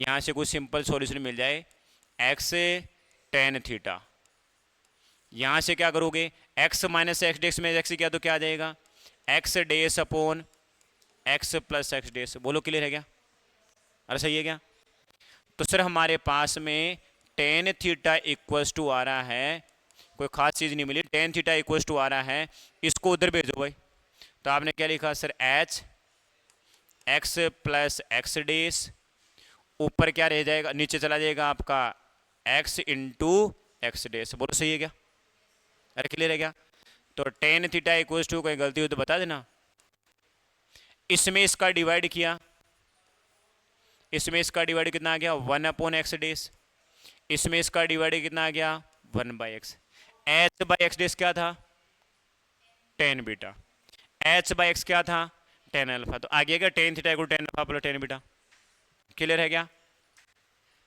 यहां से कुछ सिंपल सॉल्यूशन मिल जाए, x टेन थीटा, यहां से क्या करोगे, x माइनस एक्स डेस में x किया तो क्या आ जाएगा, x dash upon x plus x dash. बोलो क्लियर है क्या, अरे सही है क्या। तो सर हमारे पास में टेन थीटा इक्वल्स टू आ रहा है, कोई खास चीज़ नहीं मिली, टेन थीटा इक्वल्स टू आ रहा है, इसको उधर भेजो भाई। तो आपने क्या लिखा sir, h x plus x dash, ऊपर क्या रह जाएगा, नीचे चला जाएगा आपका x इंटू एक्स डेस। बोलो सही है क्या, अरे क्लियर है क्या। तो टेन थीटा इक्वल्स टू, कोई गलती हो तो बता देना। इसमें इसका डिवाइड किया, इसमें इसका डिवाइड कितना आ गया, 1 अपॉन एक्स डेस, इसमें इसका डिवाइड कितना आ गया, 1 by X. H by X dash क्या था, tan beta, H by X क्या था, टेन अल्फा। तो आ गया क्या, tan theta equal tan alpha plus tan beta. Clear है क्या,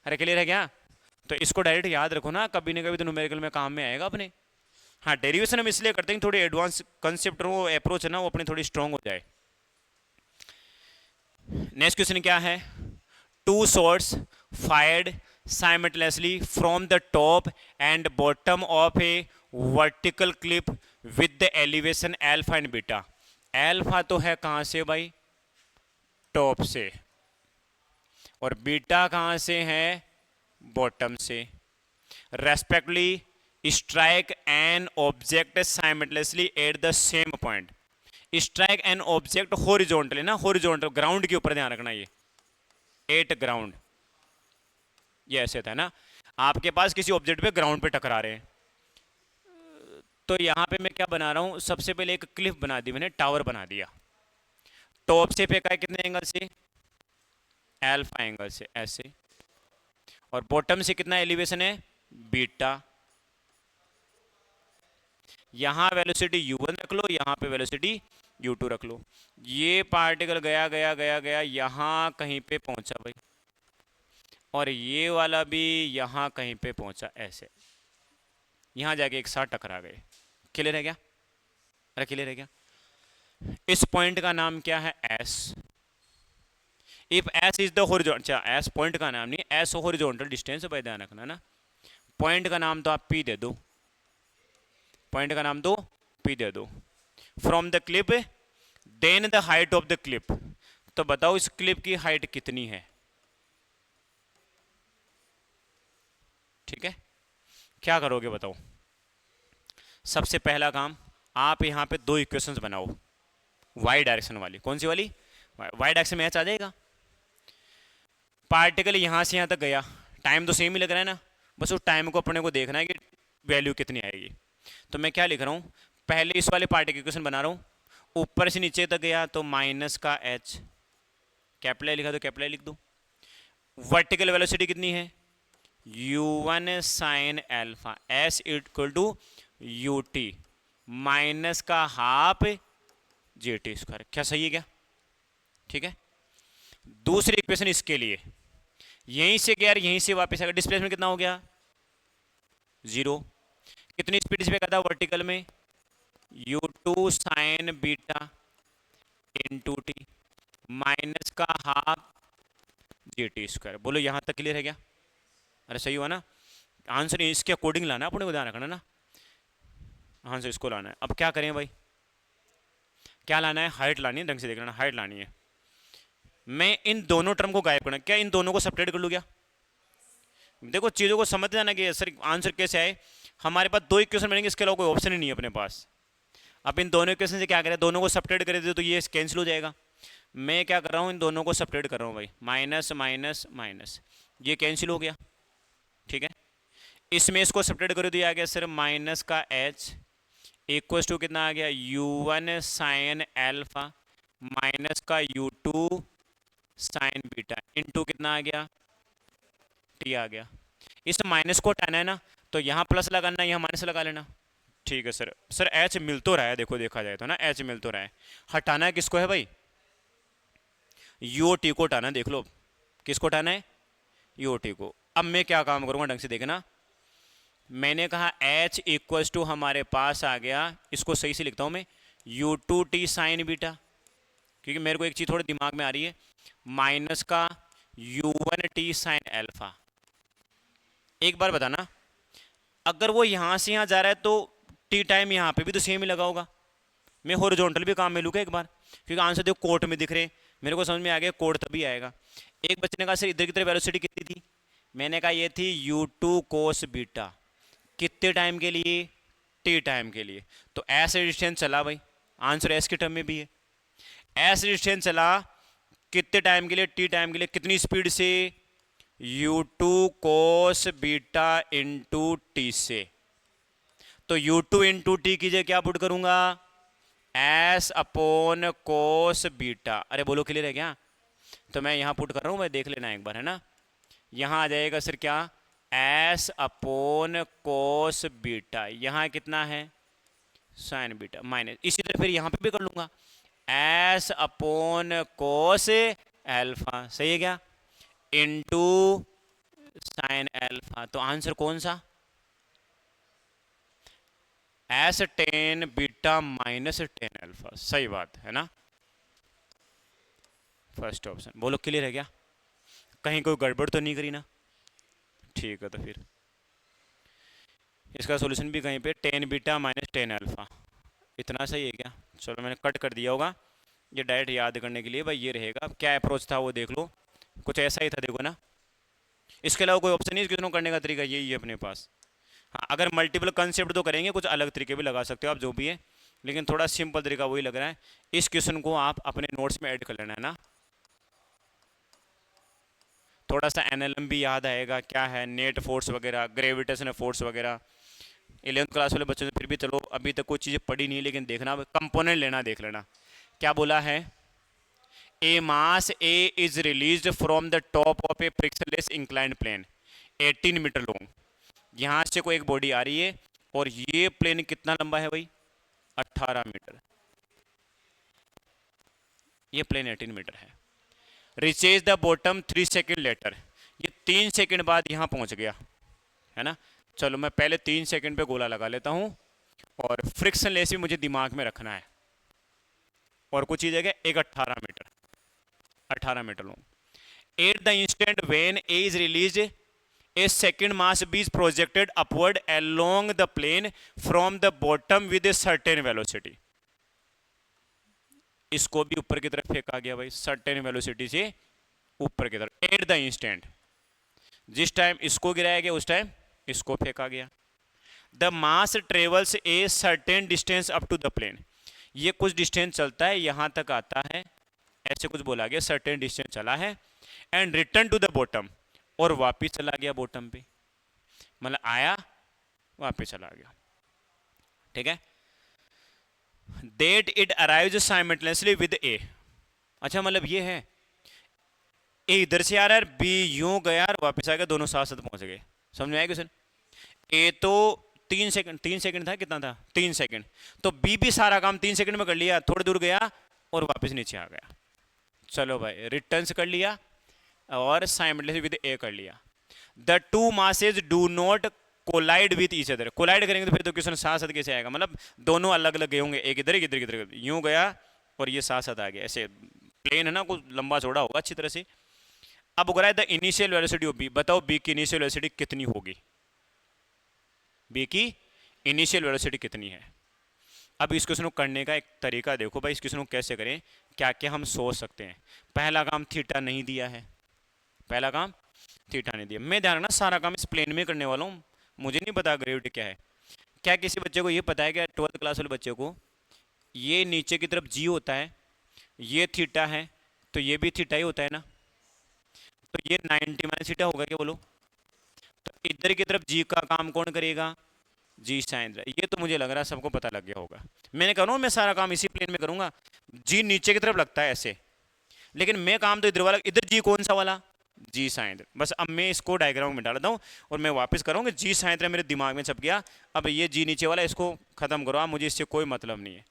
अरे क्लियर है क्या। तो इसको डायरेक्ट याद रखो ना, कभी ना कभी तो न्यूमेरिकल में काम में आएगा अपने। हाँ, डेरिवेशन हम इसलिए करते हैं थोड़ी एडवांस कंसेप्ट वो अप्रोच है ना, वो अपनी थोड़ी स्ट्रांग हो जाए। नेक्स्ट क्वेश्चन क्या है, two shots fired simultaneously from the top and bottom of a vertical clip with the elevation alpha and beta। alpha तो है कहां से भाई, टॉप से, और बीटा कहां से है, बॉटम से। Respectively strike an object simultaneously eight the same point. Strike an object horizontally ना, हॉरिजॉन्टल ग्राउंड के ऊपर, ध्यान रखना ये एट ग्राउंड, ये ऐसे था ना, आपके पास किसी ऑब्जेक्ट पे ग्राउंड पे टकरा रहे हैं। तो यहां पे मैं क्या बना रहा हूं, सबसे पहले एक क्लिफ बना दी मैंने, टावर बना दिया, टॉप से फेंका है कितने एंगल से, अल्फा एंगल से ऐसे, और बॉटम से कितना एलिवेशन है, बीटा। यहां वेलोसिटी u1 रख लो, यहां पे वेलोसिटी u2 रख लो। ये पार्टिकल गया गया गया गया, यहां कहीं पे पहुंचा भाई, और ये वाला भी यहां कहीं पे पहुंचा ऐसे, यहां जाके एक साथ टकरा गए। क्लियर है क्या, अरे क्लियर है क्या। इस पॉइंट का नाम क्या है, S। If S is the horizontal, अच्छा S पॉइंट का नाम नहीं, S हॉरिजॉन्टल डिस्टेंस, भाई ध्यान रखना ना। पॉइंट का नाम तो आप P दे दो, पॉइंट का नाम तो P दे दो। From the cliff then the height of the cliff. तो बताओ इस क्लिप की हाइट कितनी है, ठीक है। क्या करोगे बताओ, सबसे पहला काम, आप यहां पे दो इक्वेशंस बनाओ, वाई डायरेक्शन वाली। कौन सी वाली, वाई डायरेक्शन में H आ जाएगा। पार्टिकल यहां से यहां तक गया, टाइम तो सेम ही लग रहा है ना, बस उस टाइम को अपने को देखना है कि वैल्यू कितनी आएगी। तो मैं क्या लिख रहा हूं, पहले इस वाले पार्ट की इक्वेशन बना रहा हूं, ऊपर से नीचे तक गया तो माइनस का H, कैपिटल लिखा तो कैपिटल लिख दो। वर्टिकल वेलोसिटी कितनी है, u1 sine alpha, S equal to ut minus का हाफ gt स्क्वायर। क्या सही है क्या, ठीक है। दूसरी इक्वेशन इसके लिए, यहीं से गया यहीं से वापस आएगा, डिस्प्लेसमेंट कितना हो गया, 0। कितनी स्पीड से गया था वर्टिकल में, u2 sign beta into T minus का हाफ gt स्क्वायर। बोलो यहां तक क्लियर है क्या, अरे सही हुआ ना। आंसर इसके अकॉर्डिंग लाना, अपने को ध्यान रखना ना, आंसर इसको लाना है। अब क्या करें भाई, क्या लाना है, हाइट लानी है, ढंग से देख लेना, हाइट लानी है। मैं इन दोनों टर्म को गायब करना, क्या इन दोनों को सेपरेट कर लूँ क्या। देखो चीज़ों को समझ जाना कि सर आंसर कैसे आए। हमारे पास दो इक्वेशन बनेंगे, इसके अलावा कोई ऑप्शन ही नहीं है अपने पास। अब इन दोनों इक्वेशन से क्या करें, दोनों को सब्ट्रैक्ट कर दे तो ये कैंसिल हो जाएगा। मैं क्या कर रहा हूँ, इन दोनों को सब्ट्रैक्ट कर रहा हूँ भाई, माइनस माइनस माइनस, ये कैंसिल हो गया। ठीक है, इसमें इसको सब्ट्रैक्ट करो तो ये आ गया सर माइनस का एच इक्वल टू कितना आ गया, u1 साइन एल्फा माइनस का u2 साइन बीटा इनटू कितना आ गया, टी आ गया। इस माइनस को हटाना है ना, तो यहाँ प्लस लगाना, यहाँ माइनस लगा लेना। ठीक है सर, सर एच मिल तो रहा है, देखो देखा जाए तो ना एच मिल तो रहा है। हटाना है किसको है भाई, यू टी को हटाना, देख लो किसको हटाना है, यू टी को। अब मैं क्या काम करूँगा ढंग से देखना, मैंने कहा h इक्वल्स टू हमारे पास आ गया, इसको सही से लिखता हूँ मैं, u2t साइन बीटा, क्योंकि मेरे को एक चीज़ थोड़ी दिमाग में आ रही है, माइनस का u1t साइन एल्फा। एक बार बताना, अगर वो यहाँ से यहाँ जा रहा है तो टी टाइम यहाँ पे भी तो सेम ही लगा होगा। मैं हॉरिजॉन्टल भी काम में लूँगा एक बार, क्योंकि आंसर देखो कोट में दिख रहे हैं, मेरे को समझ में आ गया कोड तभी आएगा। एक बच्चे ने कहा सर इधर की तरफ वेलोसिटी कितनी थी, मैंने कहा ये थी u2 कोस बीटा, कितने टाइम के लिए, टी टाइम के लिए। तो एस डिस्टेंस चला भाई, आंसर एस के टर्म में भी है, एस डिस्टेंस चला कितने टाइम के लिए, टी टाइम के लिए, कितनी स्पीड से, u2 cos beta into T से। तो u2 इंटू टी कीजिए, क्या पुट करूंगा, एस अपॉन कोस बीटा। अरे बोलो क्लियर है क्या, तो मैं यहां पुट कर रहा हूं, मैं देख लेना एक बार है ना, यहां आ जाएगा सर क्या, एस अपॉन कोस बीटा, यहां कितना है साइन बीटा माइनस, इसी तरह फिर यहां पे भी कर लूंगा, एस अपॉन कोस एल्फा, सही है क्या, इंटू साइन एल्फा। तो आंसर कौन सा, S tan beta minus tan alpha, सही बात है ना, फर्स्ट ऑप्शन। बोलो क्लियर है क्या, कहीं कोई गड़बड़ तो नहीं करी ना, ठीक है। तो फिर इसका सॉल्यूशन भी कहीं पे tan beta minus tan alpha, इतना सही है क्या, चलो मैंने कट कर दिया होगा, ये डायरेक्ट याद करने के लिए भाई ये रहेगा। अब क्या अप्रोच था वो देख लो, कुछ ऐसा ही था देखो ना, इसके अलावा कोई ऑप्शन नहीं, इसको करने का तरीका यही है अपने पास। हाँ, अगर मल्टीपल कंसेप्ट तो करेंगे, कुछ अलग तरीके भी लगा सकते हो आप जो भी है, लेकिन थोड़ा सिंपल तरीका वही लग रहा है। इस क्वेश्चन को आप अपने नोट्स में ऐड कर लेना है ना, थोड़ा सा एनएलएम भी याद आएगा, क्या है नेट फोर्स वगैरह, ग्रेविटेशनल फोर्स वगैरह। 11th क्लास वाले बच्चों ने फिर भी चलो अभी तक कोई चीज़ें पढ़ी नहीं, लेकिन देखना कंपोनेंट लेना देख लेना। क्या बोला है, a mass A is released from the top of a frictionless inclined plane 18 metre long. यहाँ से कोई एक बॉडी आ रही है और ये प्लेन कितना लंबा है भाई, 18 मीटर, ये प्लेन 18 मीटर है। Reaches the bottom 3 second later, ये 3 सेकेंड बाद यहाँ पहुँच गया है ना। चलो मैं पहले 3 सेकेंड पे गोला लगा लेता हूँ, और फ्रिक्शनलेस भी मुझे दिमाग में रखना है, और कुछ चीज़ है एक 18 metre, 18 metre long. At the instant when A is release a second mass B is projected upward along the plane from the bottom with a certain velocity. इसको भी ऊपर की तरफ फेंका गया भाई, सर्टेन वेलोसिटी से ऊपर की तरफ। एट द इंस्टेंट, जिस टाइम इसको गिराया गया उस टाइम इसको फेंका गया। The mass travels a certain distance up to the plane, ये कुछ डिस्टेंस चलता है, यहां तक आता है, ऐसे कुछ बोला गया, सर्टेन डिस्टेंस चला है, and return to the bottom, और वापिस चला गया बॉटम पे, मतलब आया वापिस चला गया। ठीक है, that it arrives simultaneously with A. अच्छा मतलब ये है, ए इधर से आ रहा है, बी यूं गया और वापस आ गया, दोनों साथ साथ पहुंच गए। समझ में आया क्वेश्चन, ए तो 3 सेकंड था, कितना था 3 सेकंड, तो बी भी सारा काम 3 सेकंड में कर लिया, थोड़ी दूर गया और वापस नीचे आ गया। चलो भाई रिटर्न्स कर लिया और साइमल्टेनियसली विद ए कर लिया। The two masses do not collide with each other, collide करेंगे तो फिर तो क्वेश्चन साथ साथ कैसे आएगा, मतलब दोनों अलग अलग गए होंगे, एक इधर एक इधर इधर, यूं गया और ये साथ साथ आ गया, ऐसे प्लेन है ना, कुछ लंबा चौड़ा होगा अच्छी तरह से। अब हो रहा है the initial velocity of B, बताओ बी की इनिशियल वेलोसिटी कितनी होगी, बी की इनिशियल वेलोसिटी कितनी है। अब इस क्वेश्चन को करने का एक तरीका देखो भाई, इस क्वेश्चन को कैसे करें, क्या क्या हम सोच सकते हैं। पहला काम थीटा नहीं दिया है, पहला काम थीटा नहीं दिया, मैं ध्यान रखना सारा काम इस प्लेन में करने वाला हूँ, मुझे नहीं पता ग्रेविटी क्या है। क्या किसी बच्चे को ये पता है क्या, 12th क्लास वाले बच्चे को, ये नीचे की तरफ जी होता है, ये थीटा है, तो ये भी थीटा ही होता है ना, तो ये 90 माइनस थीटा होगा क्या बोलो। तो इधर की तरफ जी का काम कौन करेगा, जी साइन थीटा। ये तो मुझे लग रहा है सबको पता लग गया होगा। मैंने कहा मैं सारा काम इसी प्लेन में करूंगा, जी नीचे की तरफ लगता है ऐसे, लेकिन मैं काम तो इधर वाला, इधर जी कौन सा वाला, जी साइन थीटा। बस अब मैं इसको डायग्राम में मिटा देता हूँ और मैं वापस करूँगा, जी साइन थीटा मेरे दिमाग में छप गया। अब ये जी नीचे वाला इसको खत्म करो आप, मुझे इससे कोई मतलब नहीं है।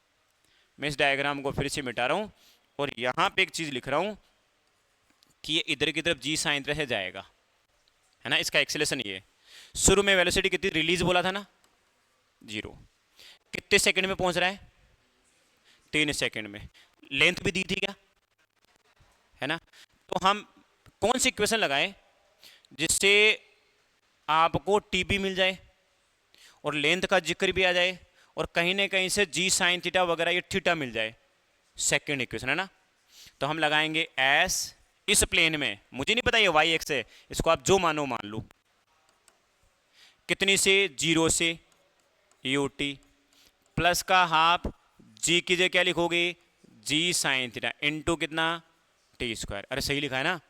मैं इस डायग्राम को फिर से मिटा रहा हूँ और यहाँ पे एक चीज़ लिख रहा हूँ कि ये इधर की तरफ जी साइन थीटा से जाएगा, है ना। इसका एक्सेलेरेशन ये है। शुरू में वेलोसिटी कितनी रिलीज बोला था ना, 0। कितने सेकंड में पहुंच रहा है, 3 सेकंड में। लेंथ भी दी थी क्या, है ना। तो हम कौन सी इक्वेशन लगाएं जिससे आपको टी भी मिल जाए और लेंथ का जिक्र भी आ जाए और कहीं ना कहीं से जी साइन थीटा वगैरह ये थीटा मिल जाए, सेकंड इक्वेशन, है ना। तो हम लगाएंगे एस, इस प्लेन में मुझे नहीं पता ये वाई एक्स है, इसको आप जो मानो मान लो, कितनी से, 0 से यू टी प्लस का हाफ, जी की जगह क्या लिखोगे, जी साइन थीटा इनटू कितना, टी स्क्वायर। अरे सही लिखा है ना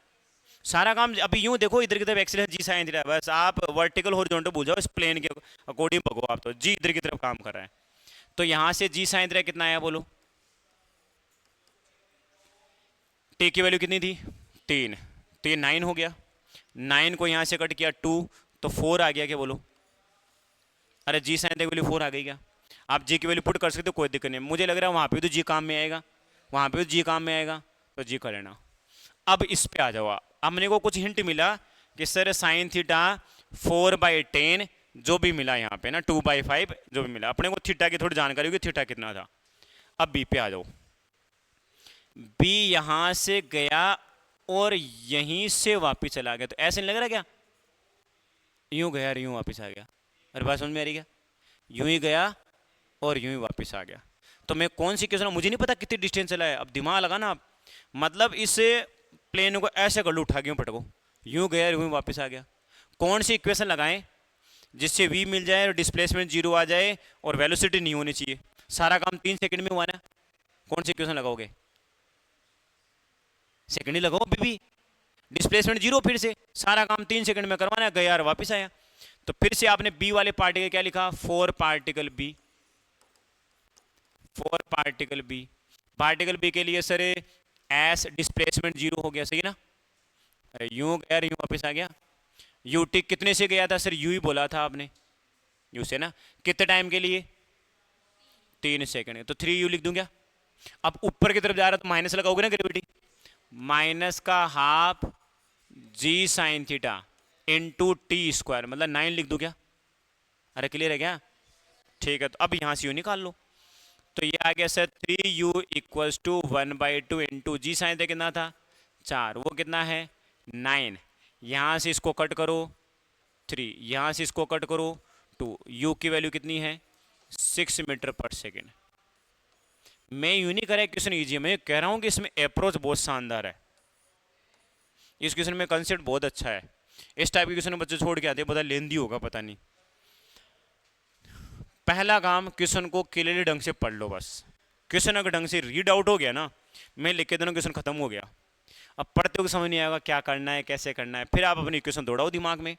सारा काम। अभी यूं देखो इधर की तरफ एक्सीलरेशन जी साइन थीटा, बस आप वर्टिकल हॉरिजॉन्टल भूल जाओ, इस प्लेन के अकॉर्डिंग भगो आप, तो जी इधर की तरफ काम कर रहा है। तो यहां से जी साइन थीटा कितना आया बोलो, टी की वैल्यू कितनी थी, 3, तो ये 9 हो गया। 9 को यहां से कट किया 2, तो 4 आ गया क्या बोलो। अरे जी साइन थीटा की वैल्यू 4 आ गई क्या। आप जी की वैल्यू पुट कर सकते हो, कोई दिक्कत नहीं। मुझे लग रहा है वहां पे तो जी काम में आएगा, वहां पे तो जी काम में आएगा, तो जी कर लेना। अब इस पे आ जाओ आप। अब मेरे को कुछ हिंट मिला कि सर साइन थीटा 4/10 जो भी मिला यहाँ पे ना, 2/5 जो भी मिला, अपने को थीटा की थोड़ी जानकारी होगी, थीटा कितना था। अब बी पे आ जाओ। बी यहां से गया और यहीं से वापिस चला गया, तो ऐसे नहीं लग रहा क्या, यूं गया और यूं वापिस आ गया। अरे बात समझ में आ रही क्या, यूं ही गया और यूं ही वापिस आ गया। तो मैं कौन सी इक्वेशन, मुझे नहीं पता कितनी डिस्टेंस चला है, अब दिमाग लगा ना आप। मतलब इस प्लेन को ऐसे कर लो, उठा के पटको, यूं गया यूं वापस आ गया। कौन सी इक्वेशन लगाएं जिससे v मिल जाए और डिस्प्लेसमेंट 0 आ जाए और वेलोसिटी नहीं होनी चाहिए। सारा काम 3 सेकंड में हुआ ना, कौन सी इक्वेशन लगाओगे, सेकंड ही लगाओ बीबी, डिस्प्लेसमेंट 0, फिर से सारा काम 3 सेकंड में करवाना है, गया और वापस आया। तो फिर से आपने बी वाले पार्टिकल क्या लिखा, 4 particle B, 4 particle B. Particle B के लिए सर एस डिस्प्लेसमेंट 0 हो गया, सही ना। यूं गया यूं वापस आ गया। यू टी कितने से गया था सर, यू ही बोला था आपने, यू से ना, कितने टाइम के लिए, 3 सेकंड, तो 3 यू लिख दूं क्या। अब ऊपर की तरफ जा रहा तो माइनस लगाओगे ना ग्रेविटी, माइनस का half G sine theta into T square, मतलब 9 लिख दूं क्या। अरे क्लियर है क्या, ठीक है। तो अब यहां से यू निकाल लो, तो ये आ गया sir 3u equals to 1/2 into g sine theta कितना था 4, वो कितना है 9। यहाँ से इसको कट करो 3, यहाँ से इसको कट करो 2, u की वैल्यू कितनी है 6 मीटर पर सेकेंड। मैं यूं नहीं करा क्वेश्चन ईजी है, मैं कह रहा हूँ कि इसमें अप्रोच बहुत शानदार है, इस क्वेश्चन में कंसेप्ट बहुत अच्छा है। इस टाइप के क्वेश्चन बच्चे छोड़ के आते हैं, पता लेंदी होगा पता नहीं। पहला काम क्वेश्चन को क्लियरली ढंग से पढ़ लो, बस क्वेश्चन अगर ढंग से रीड आउट हो गया ना, मैं लिख के देना क्वेश्चन खत्म हो गया। अब पढ़ते हुए समझ नहीं आएगा क्या करना है कैसे करना है, फिर आप अपनी इक्वेशन दौड़ाओ दिमाग में,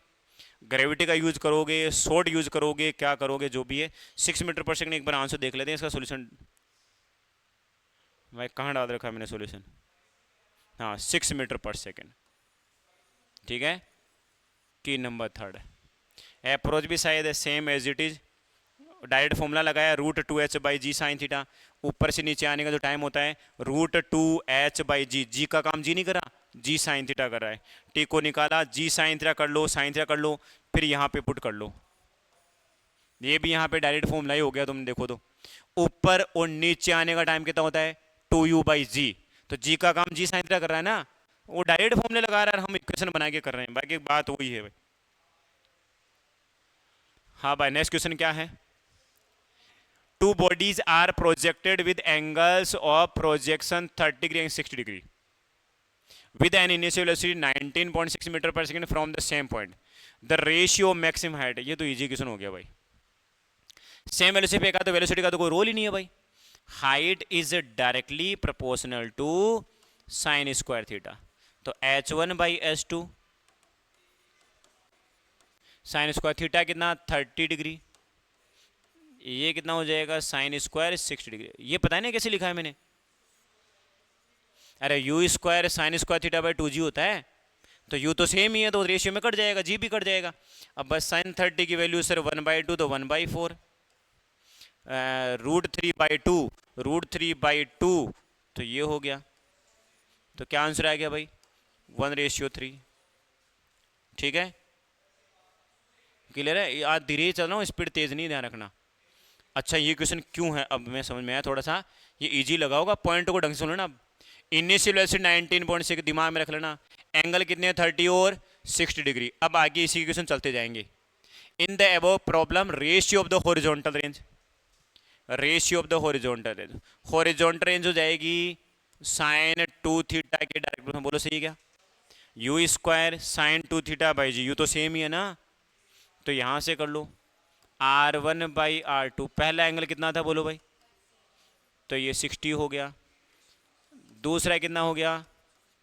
ग्रेविटी का यूज करोगे, शॉर्ट यूज करोगे, क्या करोगे जो भी है। 6 मीटर पर सेकंड एक बार आंसर देख लेते हैं, इसका सोल्यूशन भाई कहाँ डाल रखा है मैंने सोल्यूशन, हाँ 6 मीटर पर सेकंड, ठीक है। की नंबर 3 अप्रोच भी शायद है same as it is, direct formula लगाया √2h/g साइन थीटा, ऊपर से नीचे आने का जो टाइम होता है √2h/g, जी का काम जी नहीं करा, जी साइन थीटा कर रहा है, टी को निकाला, जी साइन थीटा कर लो, साइन थीटा कर लो, फिर यहाँ पे पुट कर लो। ये भी यहाँ पे डायरेक्ट फॉर्मूला ही हो गया, तुम देखो तो ऊपर और नीचे आने का टाइम कितना होता है 2u/g, तो जी का काम जी साइन थीटा कर रहा है ना, वो डायरेक्ट फॉर्मूले लगा रहा है, हम इक्वेशन बना के कर रहे हैं, बाकी बात वही है भाई। हाँ भाई नेक्स्ट क्वेश्चन क्या है, two bodies are projected with angles of projection 30 degree and 60 degree with an initial velocity 19.6 meter per second from the same point. The ratio of maximum height, ये तो इजी क्वेश्चन हो गया भाई। Same velocity पे का तो velocity का तो कोई रोल ही नहीं है भाई, height is directly proportional to sine square theta. तो h1/s2 साइन स्क्वायर थीटा कितना 30 डिग्री, ये कितना हो जाएगा साइन स्क्वायर 60 डिग्री। ये पता है ना कैसे लिखा है मैंने? अरे you square sign square theta by 2g होता है, तो यू तो सेम ही है तो रेशियो में कट जाएगा, जी भी कट जाएगा। अब बस साइन 30 की वैल्यू सर 1/2 तो 1/4, √3/2 √3/2 तो ये हो गया। तो क्या आंसर आ गया भाई 1:3। ठीक है, क्लियर है? आज धीरे चल रहा हूँ, स्पीड तेज नहीं, ध्यान रखना। अच्छा ये क्वेश्चन क्यों है अब मैं समझ में आया थोड़ा सा, ये इजी लगा होगा, पॉइंट को ढंग से सुन लेना। इनिशियल वेलोसिटी 19.6 दिमाग में रख लेना, एंगल कितने 30 और 60 डिग्री। अब आगे इसी के क्वेश्चन चलते जाएंगे। इन the above problem ratio of the horizontal range, ratio of the horizontal range हो जाएगी साइन 2 थीटा के डायरेक्ट, बोलो सही क्या? U square sine 2 theta by g, u तो सेम ही है ना, तो यहां से कर लो R1/R2। पहला एंगल कितना था बोलो भाई? तो ये 60 हो गया। दूसरा कितना हो गया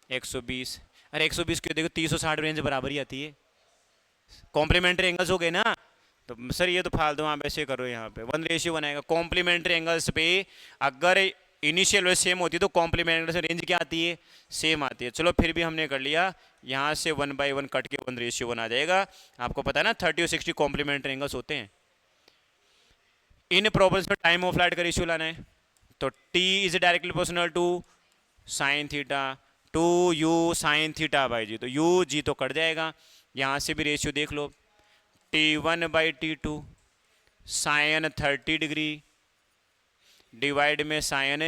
120। अरे 120 क्यों, देखो 360 रेंज बराबर ही आती है, कॉम्प्लीमेंट्री एंगल्स हो गए ना। तो सर ये तो फालतू आप ऐसे करो, यहाँ पे 1:1 बनाएगा। कॉम्प्लीमेंट्री एंगल्स पे अगर इनिशियल वैल्यू सेम होती है तो कॉम्प्लीमेंट्री रेंज क्या आती है? सेम आती है। चलो फिर भी हमने कर लिया, यहाँ से 1/1 कट के 1:1 आ जाएगा। आपको पता है ना 30 और 60 कॉम्प्लीमेंट्री एंगल्स होते हैं। इन प्रॉब्लम्स में टाइम ऑफ फ्लाइट का रेशियो लाना है, तो t is directly proportional to sine theta 2u sine theta by G, तो u g तो कट जाएगा। यहाँ से भी रेशियो देख लो, t1/t2 साइन 30 डिग्री डिवाइड में साइन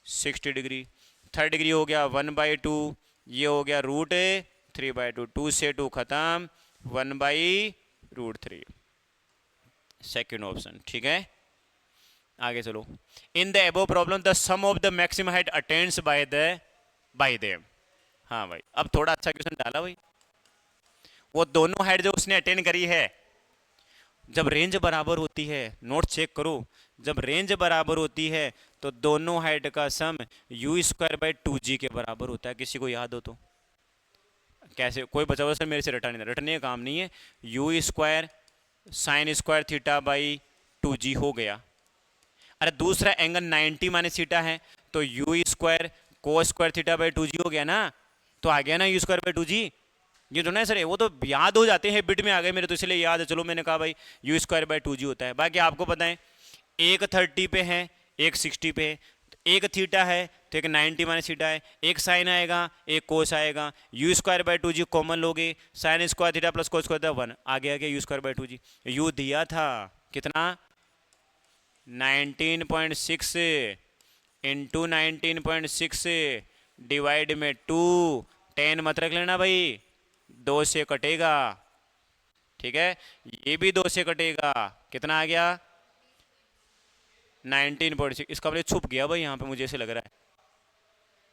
60 डिग्री, 30 डिग्री हो गया 1/2, ये हो गया √3/2, 2 से 2 खत्म 1/√3, सेकेंड ऑप्शन। ठीक है, आगे चलो। In the above problem the sum of the maximum height attains by them. हाँ भाई, अब थोड़ा अच्छा क्वेश्चन डाला भाई। वो दोनों हाइट जो उसने अटेन करी है, जब रेंज बराबर होती है, नोट चेक करो, जब रेंज बराबर होती है तो दोनों हाइट का सम u²/2g के बराबर होता है। किसी को याद हो तो? कैसे कोई बचा हुआ? सर मेरे से रटने का काम नहीं है। u² sign square theta by 2g हो गया। अरे दूसरा एंगल 90 माइनस थीटा है, तो u² cos square theta by 2g हो गया ना, तो आ गया ना u²/2g। ये जो ना सर वो तो याद हो जाते हैं, बिट में आ गए मेरे, तो इसलिए याद है। चलो मैंने कहा भाई u²/2g होता है। बाकी आपको पता है एक 30 पे है, एक 60 पे है, एक थीटा है तो एक 90 माइनस थीटा है, एक साइन आएगा एक कोस आएगा। u²/2g कॉमन लोगे, sign square theta plus cos square 1 आगे आ गया u²/2g। u दिया था कितना 19.6 इंटू 19.6 डिवाइड में 2, 10 मत रख लेना भाई, 2 से कटेगा। ठीक है, ये भी 2 से कटेगा, कितना आ गया 19.6। इसका मतलब छुप गया भाई यहाँ पे, मुझे ऐसे लग रहा है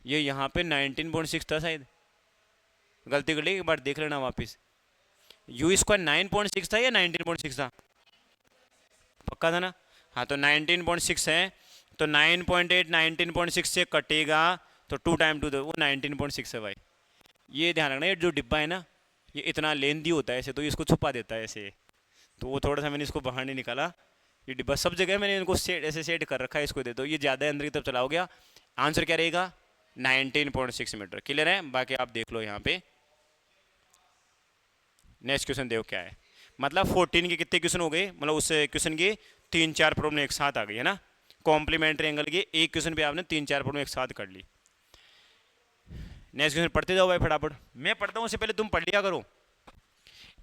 ये यहाँ पे 19.6 था शायद, गलती कर ली, एक बार देख लेना वापस। u² 9.6 था या 19.6 था? पक्का था ना? हाँ, तो 19.6 है, तो 9.8 19.6 से कटेगा, तो 2 टाइम 2 वो 19.6 है भाई। ये ध्यान रखना, ये जो डिब्बा है ना ये इतना लेंदी होता है ऐसे, तो इसको छुपा देता है ऐसे, तो वो थोड़ा सा मैंने इसको बाहर नहीं निकाला। ये डिब्बा सब जगह मैंने इनको सेट ऐसे सेट कर रखा है, इसको दे दो, ये ज़्यादा अंदर की तरफ चला हो गया। आंसर क्या रहेगा 19.6 मीटर। क्लियर है? बाकी आप देख लो यहाँ पे। नेक्स्ट क्वेश्चन देखो क्या है, मतलब 14 के कितने क्वेश्चन हो गए, मतलब उस क्वेश्चन की 3-4 प्रॉब्लम एक साथ आ गई है ना। कॉम्प्लीमेंट्री एंगल की एक क्वेश्चन पे आपने 3-4 प्रॉब्लम एक साथ कर ली। नेक्स्ट क्वेश्चन पढ़ते जाओ भाई फटाफट, मैं पढ़ता हूँ उससे पहले तुम पढ़ लिया करो।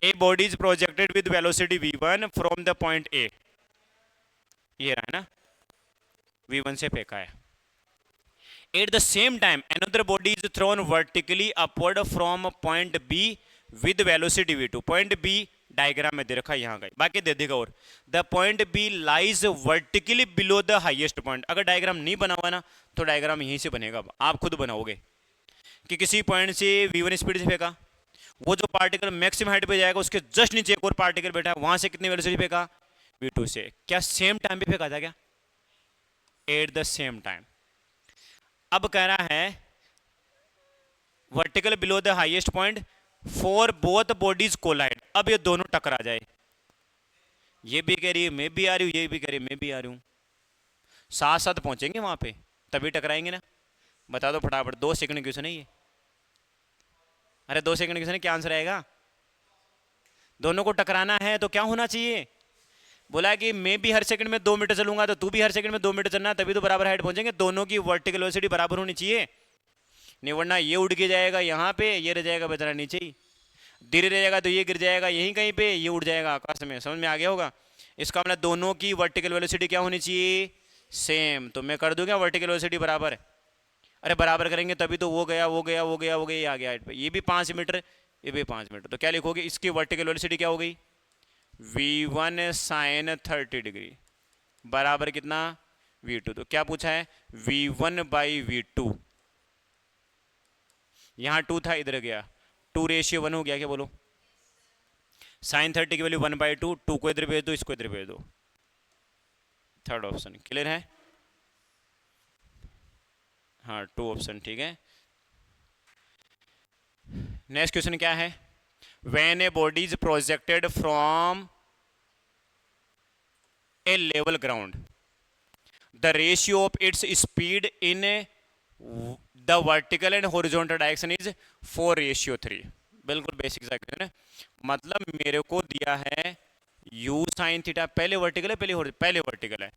A body is projected with velocity v1 from the point A, ये रहा है ना, v1 से फेंका है। At the same time another body is thrown vertically upward from point B with velocity v2। Point B diagram में दे रखा है यहाँ का, बाकी दे देगा। और the point B lies vertically below the highest point. अगर डायग्राम नहीं बना हुआ ना तो डायग्राम यहीं से बनेगा, आप खुद बनाओगे कि किसी पॉइंट से v1 स्पीड से फेंका, वो जो पार्टिकल मैक्सिमम हाइट पे जाएगा उसके जस्ट नीचे एक और पार्टिकल बैठा है, वहां से कितनी वेलोसिटी फेंका v2 से। क्या सेम टाइम पे फेंका था क्या? At the same time. अब कह रहा है vertical below the highest point for both bodies collide. अब ये दोनों टकरा जाए, ये भी कह रही है मैं भी आ रही हूं, ये भी कह रही है मैं भी आ रही हूं, साथ साथ पहुंचेंगे वहां पे तभी टकराएंगे ना। बता दो फटाफट, 2 सेकंड क्वेश्चन है ये। अरे 2 सेकंड क्वेश्चन है, क्या आंसर आएगा? दोनों को टकराना है तो क्या होना चाहिए? बोला कि मैं भी हर सेकंड में 2 मीटर चलूंगा तो तू भी हर सेकंड में 2 मीटर चलना, तभी तो बराबर हाइट पहुंचेंगे। दोनों की वर्टिकल वेलोसिटी बराबर होनी चाहिए, नहीं वरना ये उड़ के जाएगा यहाँ पे, ये रह जाएगा बेचारा नीचे ही, धीरे रह जाएगा तो ये गिर जाएगा यहीं कहीं पे, ये उड़ जाएगा आकाश में। समझ में आ गया होगा? इसका मतलब दोनों की वर्टिकल वेलोसिटी क्या होनी चाहिए? सेम। तो मैं कर दूंगा वर्टिकल वेलोसिटी बराबर। अरे बराबर करेंगे तभी तो वो गया वो गया वो गया वो गया, ये आ गया हाइट पे। ये भी 5 मीटर, ये भी 5 मीटर, तो क्या लिखोगे? इसकी वर्टिकल वेलोसिटी क्या हो गई? V1 साइन 30 डिग्री बराबर कितना? V2। तो क्या पूछा है? V1 by V2। यहां 2 था, इधर गया 2:1 हो गया। क्या बोलो? साइन 30 की वैल्यू 1/2, 2 को इधर भेज दो, इसको इधर भेज दो। थर्ड ऑप्शन क्लियर है? हाँ 2 ऑप्शन ठीक है। नेक्स्ट क्वेश्चन क्या है? When A body is projected from A level ground the ratio of its speed in the vertical and horizontal direction is 4:3। बिल्कुल बेसिक सा क्वेश्चन है। मतलब मेरे को दिया है u साइन थीटा, पहले वर्टिकल है पहले वर्टिकल है,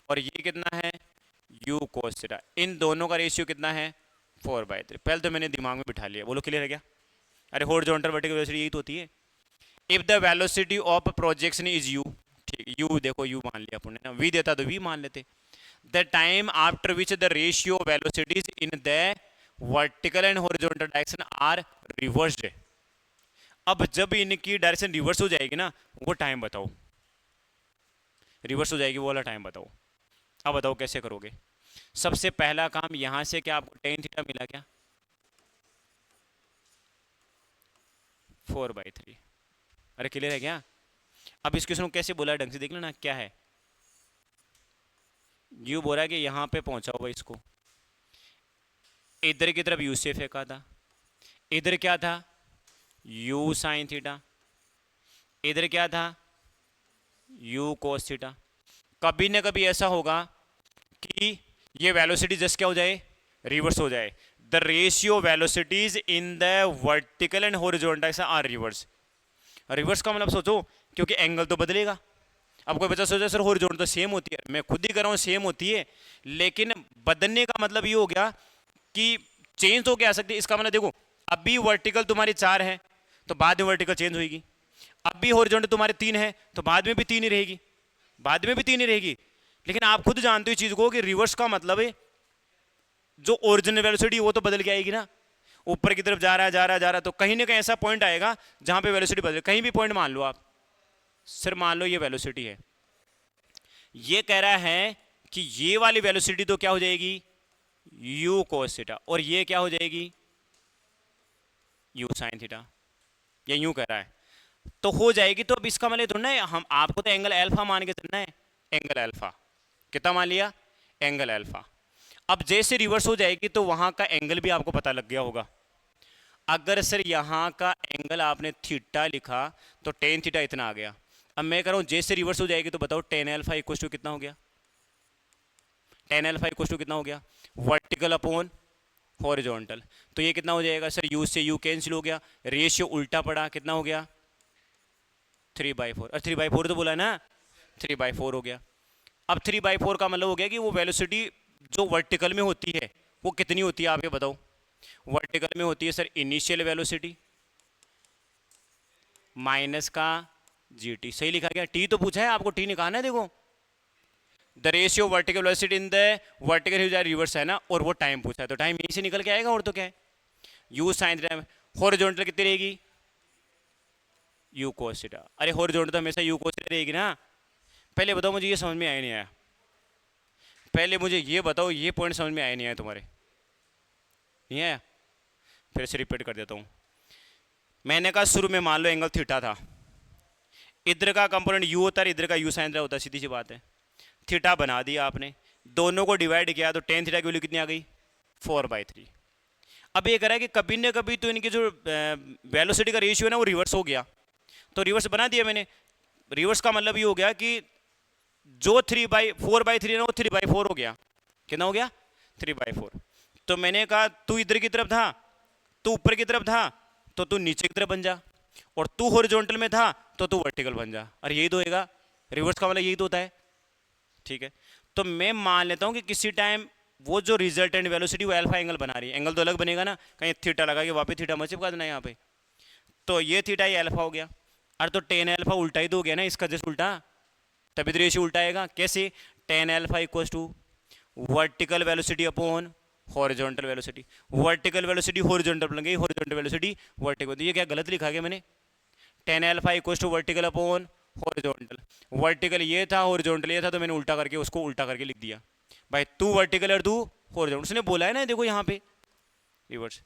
और ये कितना है? u cos theta. इन दोनों का रेशियो कितना है? 4/3। पहले तो मैंने दिमाग में बिठा लिया, बोलो क्लियर है क्या? अरे हॉरिजॉन्टल वर्टिकल वेलोसिटी यही तो होती है। If the velocity of projection is u, ठीक, u देखो u मान लिया अपन ने, v देता तो v मान लेते। The time after which the ratio velocities in the vertical and horizontal direction are reversed. अब जब इनकी डायरेक्शन रिवर्स हो जाएगी ना, वो टाइम बताओ। रिवर्स हो जाएगी वो वाला टाइम बताओ। अब बताओ कैसे करोगे? सबसे पहला काम, यहां से क्या आपको टेन थीटा मिला क्या? 4/3। अरे क्लियर है क्या? अब इस क्वेश्चन को कैसे बोला है ढंग से देख लेना क्या है। यू बोला कि यहां पे पहुंचा हुआ इसको, इधर की तरफ यू से फेंका था, इधर क्या था? u साइन थीटा, इधर क्या था? u cos theta. कभी ना कभी ऐसा होगा कि ये वेलोसिटी जस्ट क्या हो जाए? रिवर्स हो जाए। The ratio velocities in the vertical and horizontal are reverse. Reverse का मतलब सोचो, क्योंकि एंगल तो बदलेगा। अब कोई बच्चा सोचा सर हॉरिजॉन्टल तो सेम होती है, मैं खुद ही कर रहा हूँ सेम होती है, लेकिन बदलने का मतलब ये हो गया कि चेंज तो क्या आ सकती है। इसका मतलब देखो, अभी वर्टिकल तुम्हारी 4 है तो बाद में वर्टिकल चेंज होगी, अब भी हॉरिजॉन्टल तुम्हारे 3 है तो बाद में भी 3 ही रहेगी, बाद में भी 3 ही रहेगी। लेकिन आप खुद जानते हो चीज को कि रिवर्स का मतलब है जो ओरिजिनल वेलोसिटी वो तो बदल के आएगी ना, ऊपर की तरफ जा रहा है जा रहा है जा रहा है, तो कहीं ना कहीं ऐसा पॉइंट आएगा जहां पे वेलोसिटी बदले। कहीं भी पॉइंट मान लो आप, सिर्फ मान लो ये वेलोसिटी है, ये कह रहा है कि ये वाली वेलोसिटी तो क्या हो जाएगी? u cos थीटा, और ये क्या हो जाएगी? u sin theta. ये यूं कह रहा है तो हो जाएगी। तो अब इसका मतलब थोड़ा ना, हम आपको तो एंगल अल्फा मान के चलना है। एंगल अल्फा कितना मान लिया? Angle alpha. अब जैसे रिवर्स हो जाएगी तो वहां का एंगल भी आपको पता लग गया होगा। अगर सर यहां का एंगल आपने थीटा लिखा तो टेन थीटा इतना आ गया। अब मैं कह रहा हूं जैसे रिवर्स हो जाएगी तो बताओ टेन अल्फा इक्वल टू कितना हो गया? टेन अल्फा इक्वल टू कितना हो गया? Vertical upon horizontal. तो ये कितना हो जाएगा सर? u से u कैंसिल हो गया, रेशियो उल्टा पड़ा, कितना हो गया? 3/4। और 3/4 तो बोला ना, 3/4 हो गया। अब 3/4 का मतलब हो गया कि वो वेलोसिटी जो वर्टिकल में होती है वो कितनी होती है आप ये बताओ? वर्टिकल में होती है सर इनिशियल वेलोसिटी माइनस का gt। सही लिखा गया? t तो पूछा है आपको, t निकालना है। देखो the ratio vertical velocity in the vertical reverse है ना, और वो टाइम पूछा है तो टाइम यहीं से निकल के आएगा। और तो क्या है? u sign time. हॉरिजॉन्टल कितनी रहेगी? u cos theta. अरे हॉरिजॉन्टल तो हमेशा u cos थीटा रहेगी ना। पहले बताओ मुझे, ये समझ में आया नहीं आया? पहले मुझे ये बताओ, ये पॉइंट समझ में आया नहीं आया तुम्हारे? नहीं आया? फिर से रिपीट कर देता हूँ। मैंने कहा शुरू में मान लो एंगल थीटा था, इधर का कंपोनेंट u होता है, इधर का u साइन होता है, सीधी सी बात है। थीटा बना दिया आपने, दोनों को डिवाइड किया तो टेन थीटा की वैल्यू कितनी आ गई 4/3। अब ये कह रहा है कि कभी ना कभी तो इनकी जो वेलोसिटी का रेशियो है ना वो रिवर्स हो गया, तो रिवर्स बना दिया मैंने। रिवर्स का मतलब ये हो गया कि जो 4/3 ना वो 3/4 हो गया। कितना हो गया 3/4। तो मैंने कहा तू इधर की तरफ था, तू ऊपर की तरफ था तो तू नीचे की तरफ बन जा, और तू हॉरिजॉन्टल में था तो तू वर्टिकल बन जा। अरे यही तो होएगा, रिवर्स का मतलब यही तो होता है। ठीक है, तो मैं मान लेता हूं कि किसी टाइम वो जो रिजल्टेंट वेलोसिटी वो अल्फा एंगल बना रही है, एंगल तो अलग बनेगा ना, कहीं थीटा लगा के वापस थीटा मत चिपका देना यहाँ पे। तो ये थीटा ये अल्फा हो गया, अरे तो टेन अल्फा उल्टा ही तो हो गया ना इसका, जस्ट उल्टा, तभी तो रेशियो उल्टा आएगा। कैसे? Ten alpha equal to vertical velocity upon horizontal velocity. Vertical velocity horizontal बन गई, हॉरिजॉन्टल वेलोसिटी वर्टिकल। तो ये क्या गलत लिखा गया मैंने? Tan alpha equal to vertical upon horizontal. Vertical ये था, हॉरिजॉन्टल ये था, तो मैंने उल्टा करके उसको उल्टा करके लिख दिया। भाई तू वर्टिकल और तू हॉरिजॉन्टल, उसने बोला है ना, देखो यहाँ पे रिवर्स।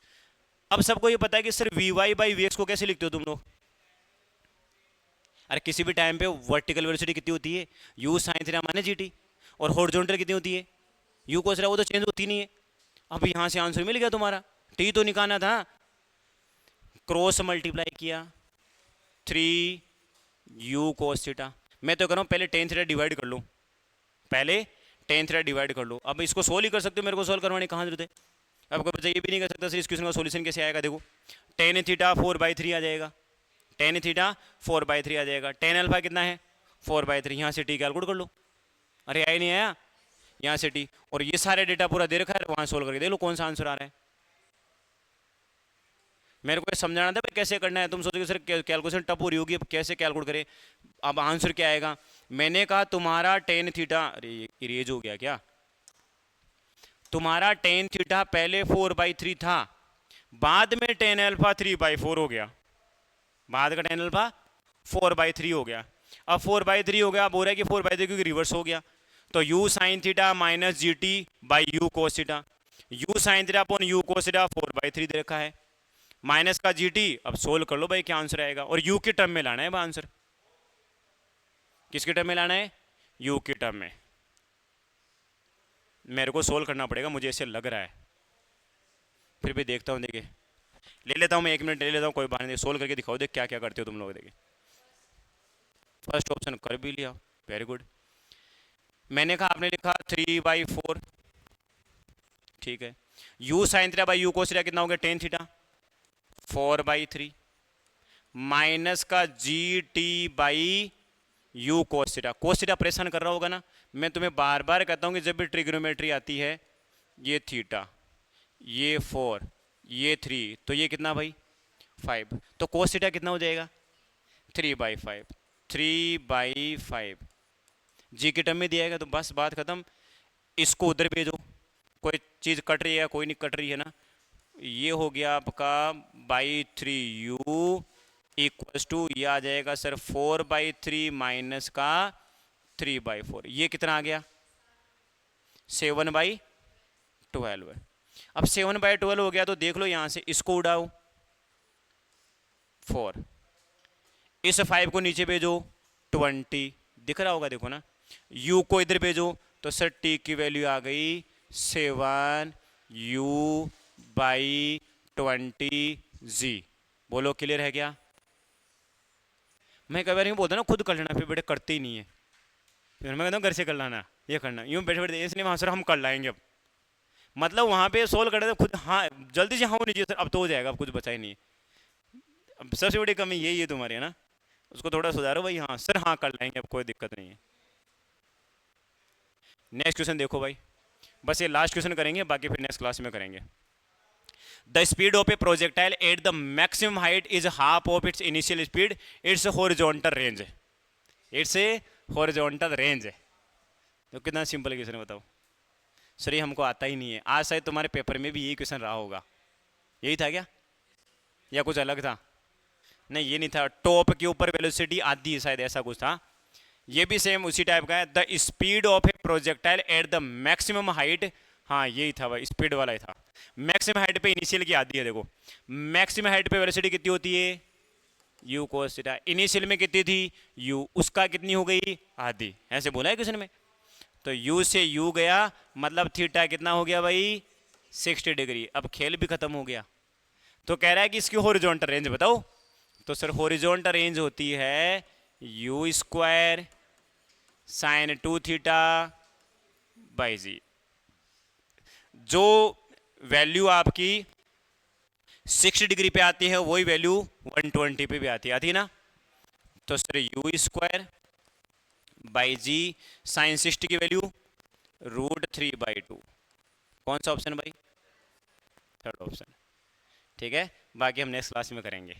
अब सबको ये पता है कि सिर्फ V Y by V X को कैसे लिखते हो तुम लोग? अरे किसी भी टाइम पे वर्टिकल वेलोसिटी कितनी होती है? You sine theta minus G T. और हॉरिजॉन्टल कितनी होती है? यू कोस थीटा, वो तो चेंज होती नहीं है। अब यहाँ से आंसर मिल गया तुम्हारा, टी तो निकालना था, क्रॉस मल्टीप्लाई किया 3u कोस थीटा। मैं तो कर रहा हूँ पहले टेन थीटा डिवाइड कर लो, पहले टेन थीटा डिवाइड कर लो। अब इसको सोल्व ही कर सकते हो, मेरे को सोल्व करवाने कहाँ जरूरत है? अब कोई बच्चा ये भी नहीं कर सकता सर इस क्वेश्चन का सोल्यूशन कैसे आएगा। देखो टेन थीटा 4/3 आ जाएगा, टेन थीटा 4/3 आ जाएगा। टेन अल्फा कितना है 4/3, यहाँ से टी कैलकुलेट कर लो। अरे आई नहीं आया, यहाँ से टी, और ये सारे डेटा पूरा दे रखा है, वहाँ सोल्व करके देख लो कौन सा आंसर आ रहा है। मेरे को ये समझाना था भाई कैसे करना है। तुम सोचोगे सर कैलकुलेशन टफ हो रही होगी, अब कैसे कैलकुलेट करें, अब आंसर क्या आएगा? मैंने कहा तुम्हारा टेन थीटा, अरे इरेज हो गया क्या? तुम्हारा टेन थीटा पहले 4/3 था, बाद में टेन अल्फा 3/4 हो गया, बाद का टेन अल्फा 4/3 हो गया। अब 4/3 हो गया, अब हो रहा है कि 4/3 क्योंकि रिवर्स हो गया, तो you sine theta minus G T by you cos theta. You sine theta upon you cos theta 4/3 दे रखा है, माइनस का जी टी। अब सोल्व कर लो भाई क्या आंसर आएगा, और यू के टर्म में लाना है आंसर। किसके टर्म में लाना है? यू के टर्म में। मेरे को सोल्व करना पड़ेगा, मुझे ऐसे लग रहा है, फिर भी देखता हूँ। देखिए ले लेता हूँ मैं, 1 मिनट ले लेता हूँ, कोई बात नहीं। सोल्व करके दिखाओ, देख क्या क्या करते हो तुम लोग। देखिए फर्स्ट ऑप्शन कर भी लिया, वेरी गुड। मैंने कहा आपने लिखा 3/4, ठीक है। You sign theta by you cos theta कितना हो गया? टेन थीटा 4/3 माइनस का G T by you cos theta. Cos theta परेशान कर रहा होगा ना, मैं तुम्हें बार बार कहता हूँ कि जब भी ट्रिग्नोमेट्री आती है, ये थीटा, ये 4, ये 3, तो ये कितना भाई 5, तो कोस थीटा कितना हो जाएगा? 3/5, 3/5 जी के टर्म में दिया गया, तो बस बात खत्म। इसको उधर भेजो, कोई चीज़ कट रही है, कोई नहीं कट रही है ना। ये हो गया आपका /3u इक्वल्स टू, ये आ जाएगा सर 4/3 माइनस का 3/4। ये कितना आ गया? 7/12। अब 7/12 हो गया, तो देख लो यहाँ से इसको उड़ाओ 4, इस 5 को नीचे भेजो 20, दिख रहा होगा देखो ना। u को इधर भेजो तो सर t की वैल्यू आ गई 7u/20g। बोलो क्लियर है क्या? मैं कई बार यूँ बोलता ना खुद कर लेना, फिर बेटे करते ही नहीं है, फिर मैं कहता हूँ घर से कर लाना, ये करना, यूँ बैठे बैठे, इसलिए वहाँ सर हम कर लाएंगे। अब मतलब वहाँ पे सोल्व कर रहे थे खुद, हाँ जल्दी से हाँ होनी चाहिए सर, अब तो हो जाएगा, अब कुछ बचा ही नहीं। अब सबसे बड़ी कमी यही है तुम्हारी, है ना, उसको थोड़ा सुधारो भाई। हाँ सर हाँ कर लाएंगे, अब कोई दिक्कत नहीं है। नेक्स्ट क्वेश्चन देखो भाई, बस ये लास्ट क्वेश्चन करेंगे, बाकी फिर नेक्स्ट क्लास में करेंगे। The speed of A projectile at the maximum height is half of its initial speed, it's horizontal range, it's a horizontal range. तो कितना सिंपल क्वेश्चन है बताओ सर, ये हमको आता ही नहीं है। आज शायद तुम्हारे पेपर में भी यही क्वेश्चन रहा होगा, यही था क्या या कुछ अलग था? नहीं ये नहीं था, टॉप के ऊपर वेलोसिटी आती है शायद, ऐसा कुछ था। ये भी सेम उसी टाइप का है, the speed of A projectile at the maximum height. हाँ यही था भाई, स्पीड वाला ही था। मैक्सिमम हाइट पे इनिशियल की आती है, देखो मैक्सिमम हाइट पे वेलोसिटी कितनी होती है? u cos theta. इनिशियल में कितनी थी? u, उसका कितनी हो गई? आधी, ऐसे बोला है क्वेश्चन में। तो u से u गया, मतलब थीटा कितना हो गया भाई 60 डिग्री। अब खेल भी खत्म हो गया। तो कह रहा है कि इसकी हॉरिजॉन्टल रेंज बताओ। तो सर हॉरिजॉन्टल रेंज होती है u square sine 2 theta by G. जो वैल्यू आपकी 60 डिग्री पे आती है वही वैल्यू 120 पे भी आती है ना। तो sir U square by G sine 60 की वैल्यू √3/2। कौन सा ऑप्शन भाई? Third option. ठीक है, बाकी हम नेक्स्ट क्लास में करेंगे।